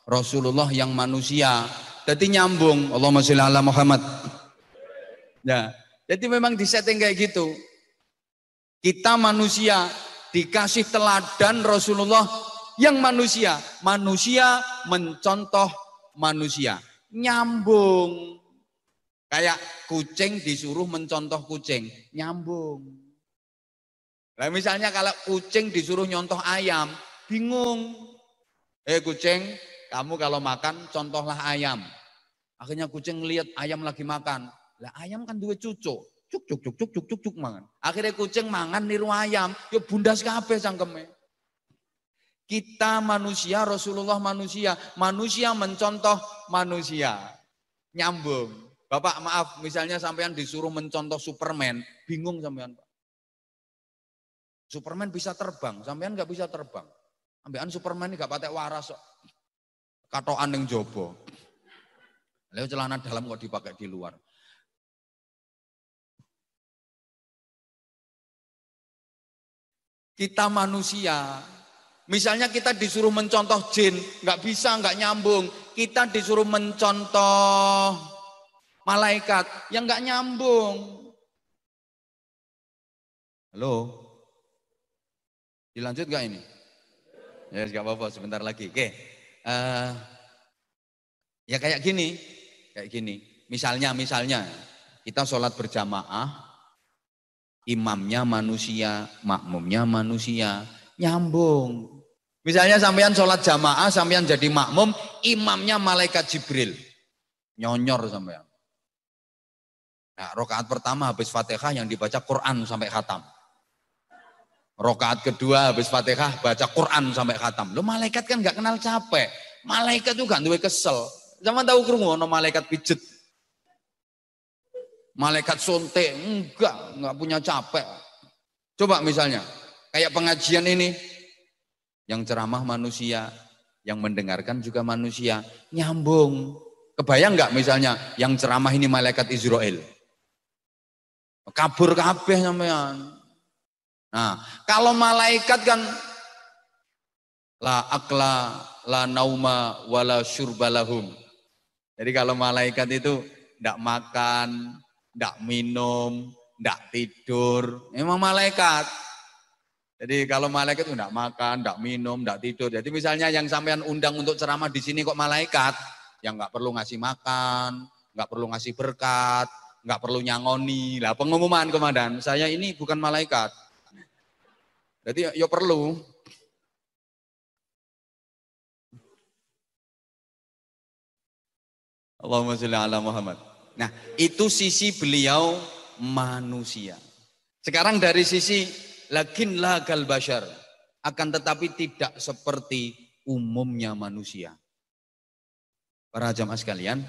Rasulullah yang manusia. Jadi nyambung, Allahumma sholli ala Muhammad. Ya, jadi memang disetting kayak gitu. Kita manusia dikasih teladan Rasulullah yang manusia. Manusia mencontoh manusia. Nyambung. Kayak kucing disuruh mencontoh kucing. Nyambung. Nah, misalnya kalau kucing disuruh nyontoh ayam. Bingung. Kucing, kamu kalau makan contohlah ayam. Akhirnya kucing lihat ayam lagi makan. Lah ayam kan duwe cucuk. Cuk cuk cuk cuk cuk cuk cuk mangan. Akhirnya kucing mangan niru ayam. Yo bundas kabeh cangkeme. Kita manusia, Rasulullah manusia. Manusia mencontoh manusia. Nyambung. Bapak maaf, misalnya sampean disuruh mencontoh Superman, bingung sampean Pak. Superman bisa terbang, sampean nggak bisa terbang. Ambekan Superman ini gak patek waras kok. Katokan ning jaba. Lalu celana dalam kok dipakai di luar. Kita manusia, misalnya kita disuruh mencontoh jin, nggak bisa, nggak nyambung. Kita disuruh mencontoh malaikat, yang nggak nyambung. Halo, dilanjut nggak ini? Ya, nggak apa-apa, sebentar lagi. Oke, ya kayak gini. Misalnya, kita sholat berjamaah, imamnya manusia, makmumnya manusia, nyambung. Misalnya sampean sholat jamaah, sampean jadi makmum, imamnya malaikat Jibril, nyonyor sampean. Nah, rakaat pertama habis Fatihah yang dibaca Quran sampai khatam. Rakaat kedua habis Fatihah baca Quran sampai khatam. Lo malaikat kan nggak kenal capek. Malaikat juga duwe kesel. Zaman tahu krungu ono malaikat pijet. Malaikat suntik enggak punya capek. Coba misalnya kayak pengajian ini yang ceramah manusia, yang mendengarkan juga manusia, nyambung. Kebayang nggak misalnya yang ceramah ini malaikat Israel? Kabur kabeh sampean. Nah, kalau malaikat kan la akla, la nauma, wala syurbalahum. Jadi kalau malaikat itu ndak makan, ndak minum, ndak tidur. Memang malaikat. Jadi kalau malaikat itu ndak makan, ndak minum, ndak tidur. Jadi misalnya yang sampean undang untuk ceramah di sini kok malaikat, yang nggak perlu ngasih makan, nggak perlu ngasih berkat, nggak perlu nyangoni. Lah pengumuman komandan, saya ini bukan malaikat. Jadi ya perlu. Allahumma sholli ala Muhammad. Nah, itu sisi beliau manusia. Sekarang dari sisi lakin lagal bashar, akan tetapi tidak seperti umumnya manusia. Para jamaah sekalian,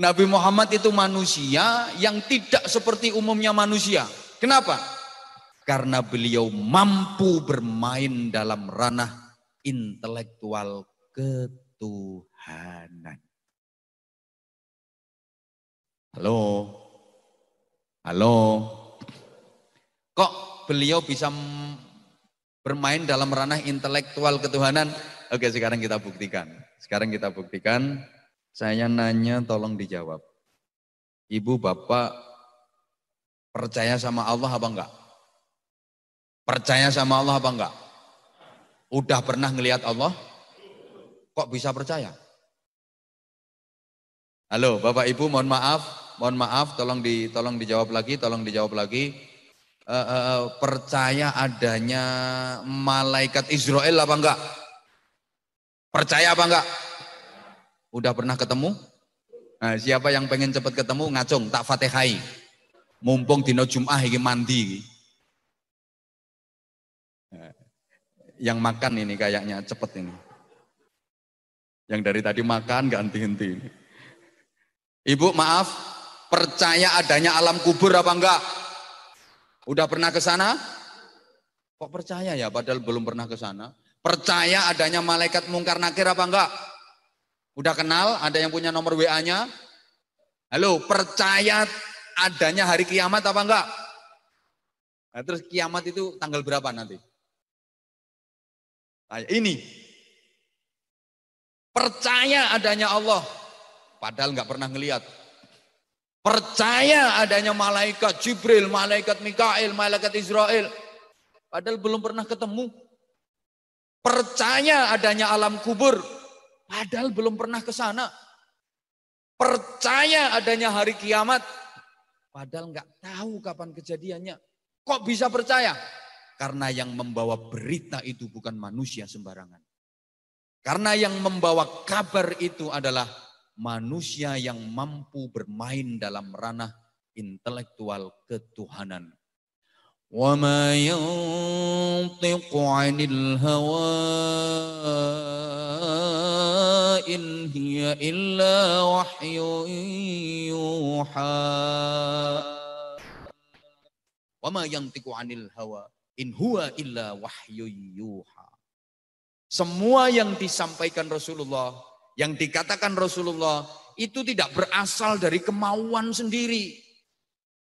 Nabi Muhammad itu manusia yang tidak seperti umumnya manusia. Kenapa? Karena beliau mampu bermain dalam ranah intelektual ketuhanan. Halo. Kok beliau bisa bermain dalam ranah intelektual ketuhanan? Oke, sekarang kita buktikan. Saya nanya, tolong dijawab. Ibu, bapak percaya sama Allah apa enggak? Percaya sama Allah apa enggak? Udah pernah ngelihat Allah? Kok bisa percaya? Halo, Bapak Ibu, mohon maaf, tolong dijawab lagi. Percaya adanya malaikat Israel apa enggak? Percaya apa enggak? Udah pernah ketemu? Nah, siapa yang pengen cepat ketemu ngacung, tak fatihai. Mumpung dino Jum'ah iki mandi. Yang makan ini kayaknya cepet ini. Yang dari tadi makan gak henti-henti. Ibu maaf, percaya adanya alam kubur apa enggak? Udah pernah ke sana? Kok percaya ya padahal belum pernah ke sana? Percaya adanya malaikat mungkar nakir apa enggak? Udah kenal? Ada yang punya nomor WA-nya? Halo, percaya adanya hari kiamat apa enggak? Nah, terus kiamat itu tanggal berapa nanti? Ini percaya adanya Allah padahal nggak pernah ngelihat, percaya adanya malaikat Jibril, malaikat Mikail, malaikat Israel padahal belum pernah ketemu, percaya adanya alam kubur Padahal belum pernah ke sana. Percaya adanya hari kiamat. Padahal nggak tahu kapan kejadiannya. Kok bisa percaya? Karena yang membawa berita itu bukan manusia sembarangan. Karena yang membawa kabar itu adalah manusia yang mampu bermain dalam ranah intelektual ketuhanan. Wa ma yantiqu 'anil hawa in hiya illa wahyun yuha. Wa ma yantiqu 'anil hawa in huwa illa wahyun yuha. Semua yang disampaikan Rasulullah, yang dikatakan Rasulullah, itu tidak berasal dari kemauan sendiri.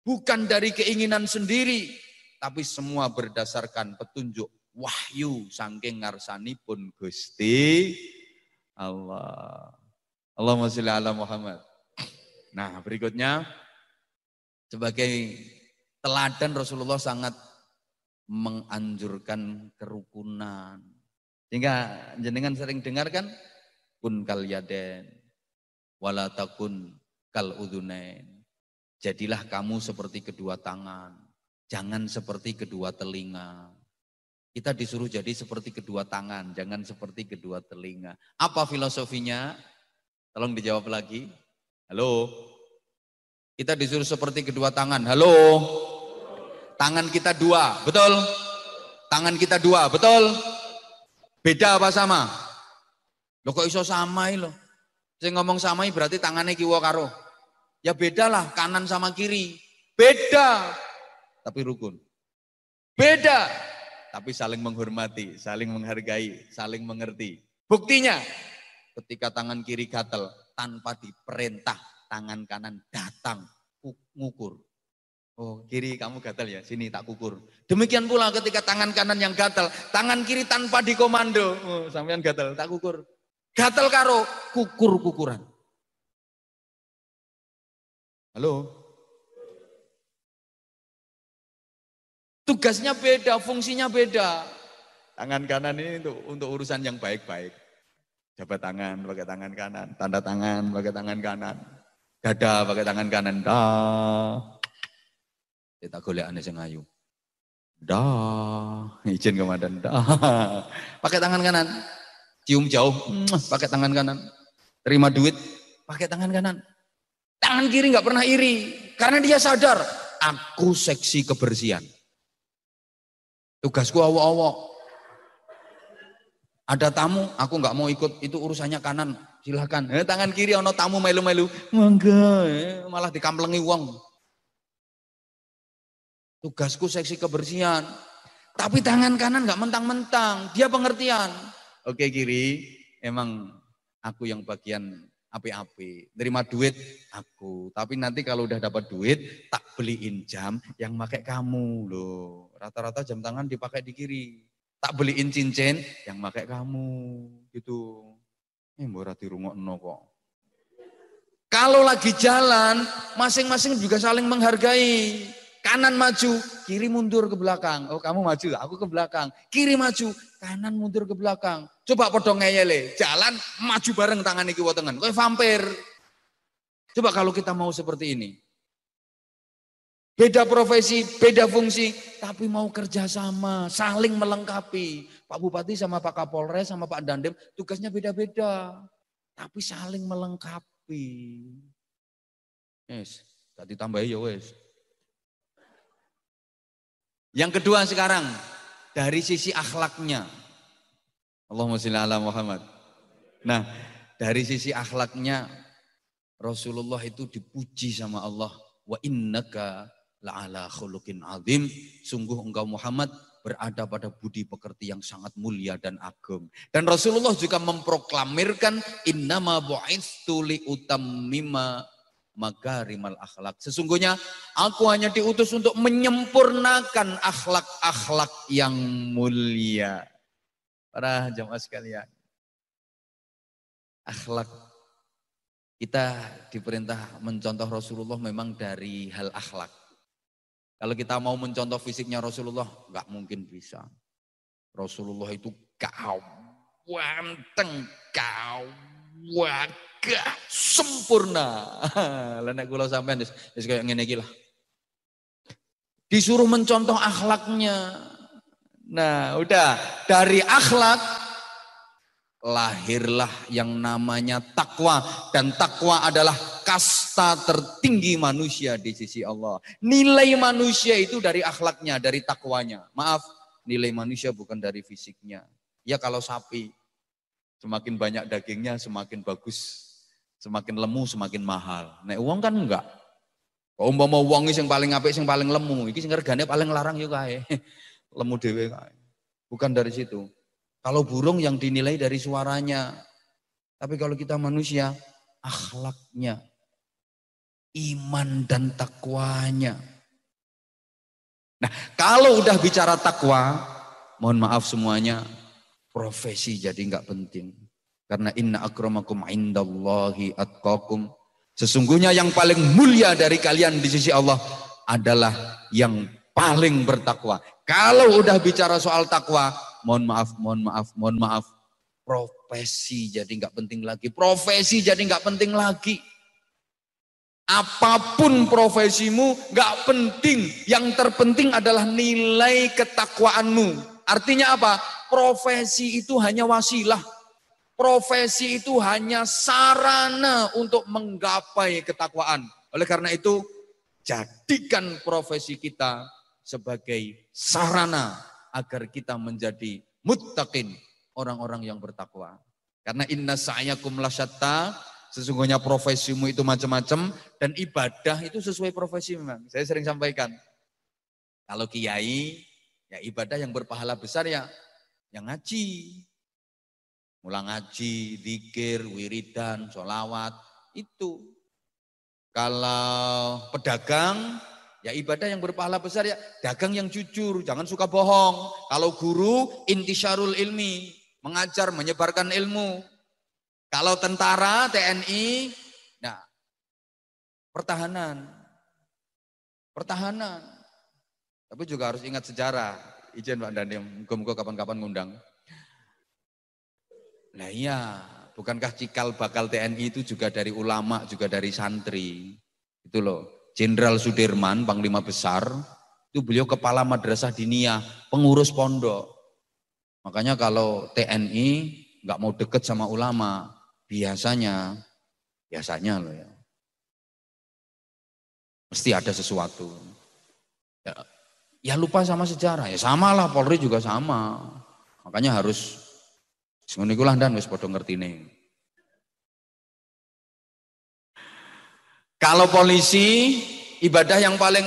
Bukan dari keinginan sendiri. Tapi semua berdasarkan petunjuk wahyu saking ngarsanipun Gusti Allah. Allahumma sholli ala Muhammad. Nah, berikutnya sebagai teladan Rasulullah sangat menganjurkan kerukunan. Sehingga jenengan sering dengar kan, kun kal yaden, wala takun kal udhunain. Jadilah kamu seperti kedua tangan, jangan seperti kedua telinga. Kita disuruh jadi seperti kedua tangan, jangan seperti kedua telinga. Apa filosofinya? Tolong dijawab lagi. Halo? Kita disuruh seperti kedua tangan. Halo? Tangan kita dua, betul? Tangan kita dua, betul? Beda apa sama? Loh kok iso samai loh? Saya ngomong samai berarti tangannya kiwa karo. Ya beda lah kanan sama kiri. Beda. Tapi rukun. Beda. Tapi saling menghormati, saling menghargai, saling mengerti. Buktinya ketika tangan kiri gatel tanpa diperintah tangan kanan datang ngukur. Oh kiri kamu gatal ya, sini tak kukur. Demikian pula ketika tangan kanan yang gatal, tangan kiri tanpa dikomando. Oh, sampean gatal, tak kukur. Gatal karo kukur-kukuran. Halo? Tugasnya beda, fungsinya beda. Tangan kanan ini untuk urusan yang baik-baik. Jabat tangan pakai tangan kanan, tanda tangan pakai tangan kanan. Dada pakai tangan kanan. Dah. Kita golek ane sing ayu. Dah, izin komandan. Dah. Pakai tangan kanan. Cium jauh, pakai tangan kanan. Terima duit, pakai tangan kanan. Tangan kiri nggak pernah iri karena dia sadar aku seksi kebersihan. Tugasku awok-awok. Ada tamu, aku nggak mau ikut, itu urusannya kanan. Silahkan. Tangan kiri ono tamu melu-melu. Mangga, malah dikamplengi wong. Tugasku seksi kebersihan. Tapi tangan kanan nggak mentang-mentang, dia pengertian. Oke kiri, emang aku yang bagian api-api. Terima duit aku. Tapi nanti kalau udah dapat duit, tak beliin jam yang pakai kamu loh. Rata-rata jam tangan dipakai di kiri. Tak beliin cincin yang pakai kamu gitu. Mbok dirungokno kok. Kalau lagi jalan, masing-masing juga saling menghargai. Kanan maju, kiri mundur ke belakang. Oh kamu maju, aku ke belakang. Kiri maju, kanan mundur ke belakang. Coba podo ngeyele, jalan maju bareng tangan iki wa tengen. Kowe vampir. Coba kalau kita mau seperti ini. Beda profesi, beda fungsi, tapi mau kerjasama, saling melengkapi. Pak Bupati sama Pak Kapolres sama Pak Dandim tugasnya beda-beda, tapi saling melengkapi. Yes, tak ditambahi ya wes. Yang kedua sekarang, dari sisi akhlaknya. Allahumma sholli ala Muhammad. Nah, dari sisi akhlaknya, Rasulullah itu dipuji sama Allah. Wa innaka la'ala khuluqin azim. Sungguh engkau Muhammad berada pada budi pekerti yang sangat mulia dan agung. Dan Rasulullah juga memproklamirkan innama bu'itsu li utammima makarimal akhlak. Sesungguhnya aku hanya diutus untuk menyempurnakan akhlak-akhlak yang mulia. Para jamaah sekalian, akhlak kita diperintah mencontoh Rasulullah memang dari hal akhlak. Kalau kita mau mencontoh fisiknya Rasulullah, nggak mungkin bisa. Rasulullah itu wanteng, kawagah, sempurna. Lah nek kula sampean wis kaya ngene iki lah. Disuruh mencontoh akhlaknya. Nah, udah dari akhlak lahirlah yang namanya takwa, dan takwa adalah kasta tertinggi manusia di sisi Allah. Nilai manusia itu dari akhlaknya, dari takwanya. Maaf, nilai manusia bukan dari fisiknya. Ya kalau sapi, semakin banyak dagingnya semakin bagus, semakin lemu semakin mahal. Nek uang kan enggak. Kok umpama wong sing paling apik sing paling lemu, iki sing regane paling larang yo kae. Lemu dhewe kae. Bukan dari situ. Kalau burung yang dinilai dari suaranya. Tapi kalau kita manusia, akhlaknya, iman dan takwanya. Nah, kalau udah bicara takwa, mohon maaf semuanya, profesi jadi nggak penting. Karena inna akramakum indallahi atqakum. Sesungguhnya yang paling mulia dari kalian di sisi Allah adalah yang paling bertakwa. Kalau udah bicara soal takwa, mohon maaf, profesi jadi nggak penting lagi. Profesi jadi nggak penting lagi. Apapun profesimu nggak penting. Yang terpenting adalah nilai ketakwaanmu. Artinya apa? Profesi itu hanya wasilah. Profesi itu hanya sarana untuk menggapai ketakwaan. Oleh karena itu, jadikan profesi kita sebagai sarana agar kita menjadi muttaqin, orang-orang yang bertakwa. Karena inna sa'yakum lasyatta, sesungguhnya profesimu itu macam-macam, dan ibadah itu sesuai profesi memang. Saya sering sampaikan, kalau kiai, ya ibadah yang berpahala besar ya yang ngaji. Mulang ngaji, zikir, wiridan, sholawat, itu. Kalau pedagang, ya ibadah yang berpahala besar ya dagang yang jujur, jangan suka bohong. Kalau guru, intisyarul ilmi, mengajar, menyebarkan ilmu. Kalau tentara, TNI, nah pertahanan. Tapi juga harus ingat sejarah. Izin Pak Dandim, muka-muka kapan-kapan ngundang. Nah iya, bukankah cikal bakal TNI itu juga dari ulama, juga dari santri. Itu loh, Jenderal Sudirman, Panglima Besar, itu beliau kepala madrasah diniyah, pengurus pondok. Makanya kalau TNI nggak mau deket sama ulama, biasanya loh ya, mesti ada sesuatu. Ya lupa sama sejarah, ya samalah Polri juga sama. Makanya harus ngono iku lah ndan wis padha ngertine. Kalau polisi, ibadah yang paling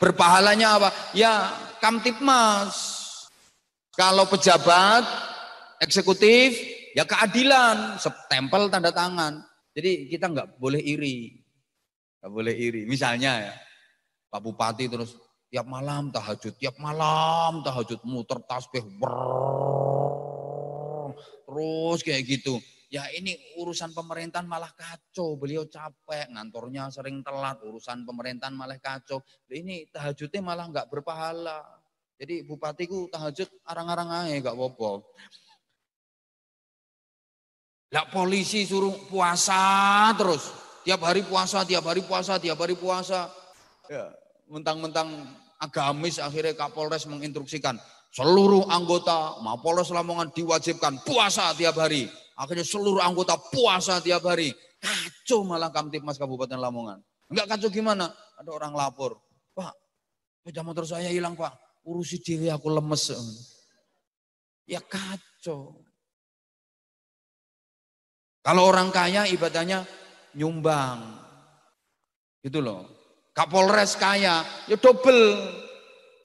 berpahalanya apa? Ya Kamtipmas. Kalau pejabat eksekutif, ya keadilan, stempel tanda tangan. Jadi kita nggak boleh iri. Nggak boleh iri. Misalnya ya, Pak Bupati terus tiap malam tahajud muter tasbih. Terus kayak gitu. Ya ini urusan pemerintahan malah kacau, beliau capek, ngantornya sering telat, urusan pemerintahan malah kacau. Ini tahajudnya malah nggak berpahala. Jadi bupatiku tahajud arang-arang aja nggak apa-apa. Lah polisi suruh puasa terus, tiap hari puasa. Ya, mentang-mentang agamis akhirnya Kapolres menginstruksikan seluruh anggota Mapolres Lamongan diwajibkan puasa tiap hari. Akhirnya seluruh anggota puasa tiap hari. Kacau malah Kamtipmas Kabupaten Lamongan. Enggak kacau gimana? Ada orang lapor, Pak, sepeda motor saya hilang Pak. Urusi diri aku lemes. Ya kacau. Kalau orang kaya ibadahnya nyumbang. Gitu loh. Kapolres kaya, ya double.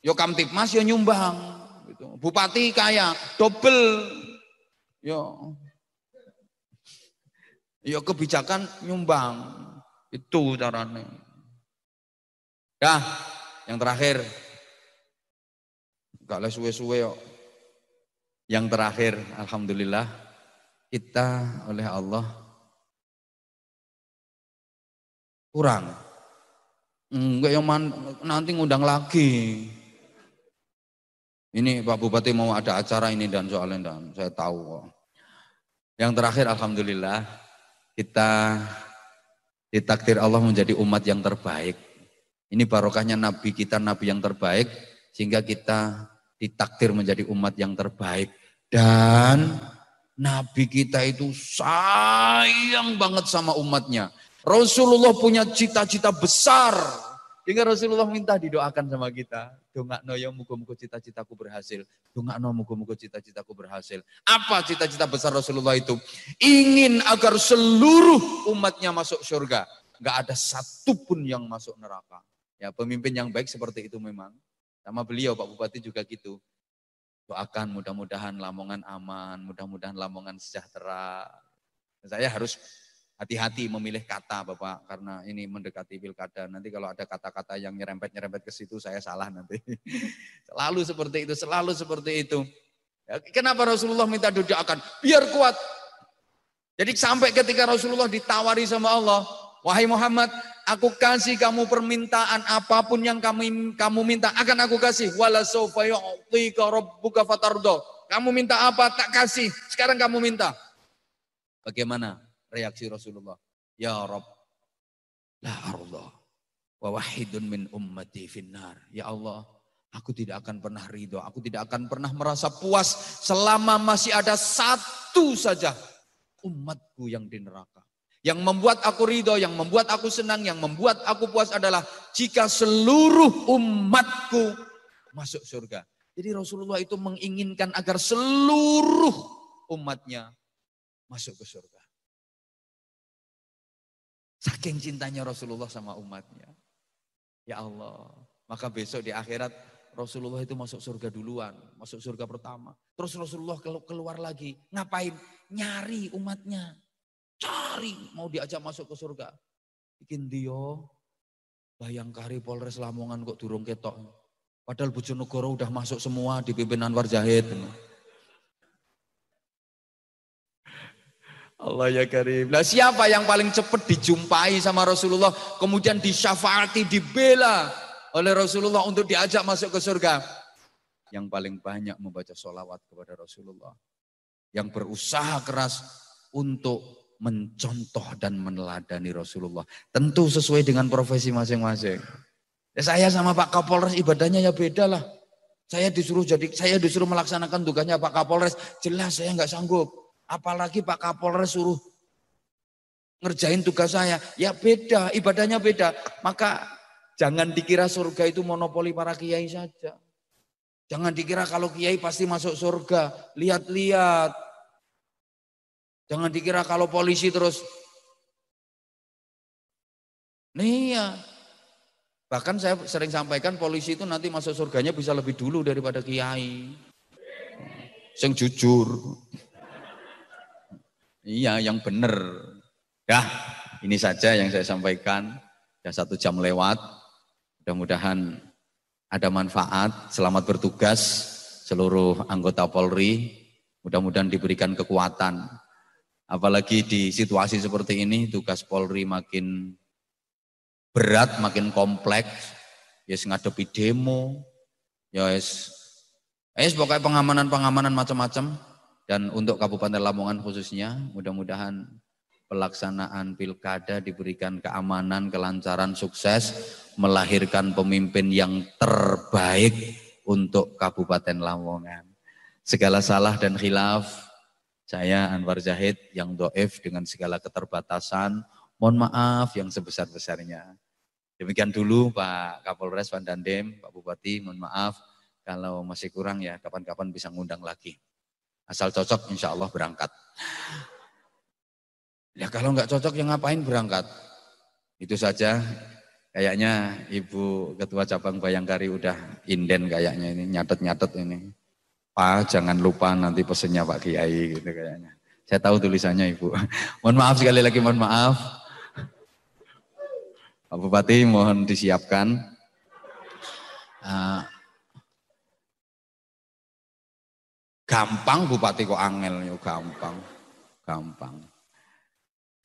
Ya Kamtipmas ya nyumbang. Gitu. Bupati kaya, double. Ya kebijakan nyumbang. Itu caranya. Dah, yang terakhir. Gak les suwe-suwe yuk. Yang terakhir, alhamdulillah, kita oleh Allah kurang. Enggak yang nanti ngundang lagi. Ini Pak Bupati mau ada acara ini dan soalnya dan saya tahu kok. Yang terakhir alhamdulillah kita ditakdir Allah menjadi umat yang terbaik. Ini barokahnya Nabi kita, Nabi yang terbaik, sehingga kita ditakdir menjadi umat yang terbaik. Dan Nabi kita itu sayang banget sama umatnya. Rasulullah punya cita-cita besar. Sehingga Rasulullah minta didoakan sama kita. Dongakno ya muga-muga cita-citaku berhasil. Dongakno muga-muga cita-citaku berhasil. Apa cita-cita besar Rasulullah itu? Ingin agar seluruh umatnya masuk surga. Enggak ada satupun yang masuk neraka. Ya, pemimpin yang baik seperti itu memang. Sama beliau Pak Bupati juga gitu. Doakan mudah-mudahan Lamongan aman, mudah-mudahan Lamongan sejahtera. Saya harus hati-hati memilih kata Bapak, karena ini mendekati pilkada. Nanti kalau ada kata-kata yang nyerempet-nyerempet ke situ, saya salah nanti. Selalu seperti itu. Ya, kenapa Rasulullah minta doakan? Biar kuat. Jadi sampai ketika Rasulullah ditawari sama Allah, wahai Muhammad, aku kasih kamu permintaan apapun yang kamu minta, akan aku kasih. Wala sawfa yu'tika rabbuka fatardo. Kamu minta apa, tak kasih. Sekarang kamu minta. Bagaimana reaksi Rasulullah? Ya Rabb, la arda wa wahidun min ummati finnar. Ya Allah, aku tidak akan pernah ridho, aku tidak akan pernah merasa puas selama masih ada satu saja umatku yang di neraka. Yang membuat aku ridho, yang membuat aku senang, yang membuat aku puas adalah jika seluruh umatku masuk surga. Jadi Rasulullah itu menginginkan agar seluruh umatnya masuk ke surga. Saking cintanya Rasulullah sama umatnya. Ya Allah, maka besok di akhirat Rasulullah itu masuk surga duluan, masuk surga pertama. Terus Rasulullah keluar lagi, ngapain? Nyari umatnya. Cari, mau diajak masuk ke surga. Bikin dia, Bayangkari Polres Lamongan kok durung ketok. Padahal Bojonegoro udah masuk semua dipimpin Anwar Zahid. Allah ya karim. Nah, siapa yang paling cepat dijumpai sama Rasulullah, kemudian disyafaati, dibela oleh Rasulullah untuk diajak masuk ke surga? Yang paling banyak membaca sholawat kepada Rasulullah. Yang berusaha keras untuk mencontoh dan meneladani Rasulullah. Tentu sesuai dengan profesi masing-masing. Ya, saya sama Pak Kapolres ibadahnya ya beda lah. Saya disuruh melaksanakan tugasnya Pak Kapolres. Jelas saya nggak sanggup. Apalagi Pak Kapolres suruh ngerjain tugas saya. Ya beda, ibadahnya beda. Maka jangan dikira surga itu monopoli para kiai saja. Jangan dikira kalau kiai pasti masuk surga. Lihat-lihat. Jangan dikira kalau polisi terus. Nih ya. Bahkan saya sering sampaikan polisi itu nanti masuk surganya bisa lebih dulu daripada kiai. Sing jujur. Iya, yang benar. Dah, ini saja yang saya sampaikan. Sudah 1 jam lewat. Mudah-mudahan ada manfaat. Selamat bertugas seluruh anggota Polri. Mudah-mudahan diberikan kekuatan. Apalagi di situasi seperti ini, tugas Polri makin berat, makin kompleks. Yes, ngadepi demo. Yes, pokoknya pengamanan macam-macam. Dan untuk Kabupaten Lamongan khususnya, mudah-mudahan pelaksanaan pilkada diberikan keamanan, kelancaran, sukses, melahirkan pemimpin yang terbaik untuk Kabupaten Lamongan. Segala salah dan khilaf, saya Anwar Zahid yang doif dengan segala keterbatasan, mohon maaf yang sebesar-besarnya. Demikian dulu Pak Kapolres, Pak Dandim, Pak Bupati, mohon maaf kalau masih kurang ya kapan-kapan bisa ngundang lagi. Asal cocok insya Allah berangkat. Ya kalau nggak cocok ya ngapain berangkat. Itu saja. Kayaknya Ibu Ketua Cabang Bayangkari udah inden kayaknya ini. Nyatet-nyatet ini. Pak jangan lupa nanti pesennya Pak Kiai gitu kayaknya. Saya tahu tulisannya Ibu. Mohon maaf sekali lagi, mohon maaf. Pak Bupati mohon disiapkan. Gampang Bupati kok angel, yo gampang.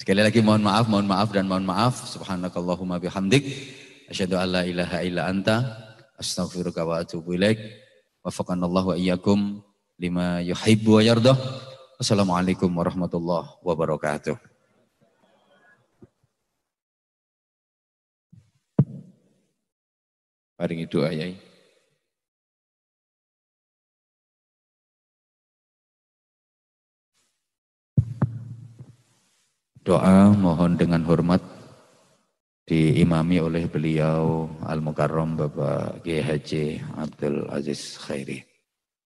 Sekali lagi mohon maaf dan mohon maaf. Subhanakallahumma bihamdik, asyhadu an la ilaha illa anta, astaghfiruka wa atubu ilaik. Wafaqanallahu wa iyyakum lima yuhibbu wa yardah. Assalamualaikum warahmatullahi wabarakatuh. Paringi doa yai. Doa mohon dengan hormat diimami oleh beliau Al-Mukarram Bapak Kiai Haji Abdul Aziz Khairi.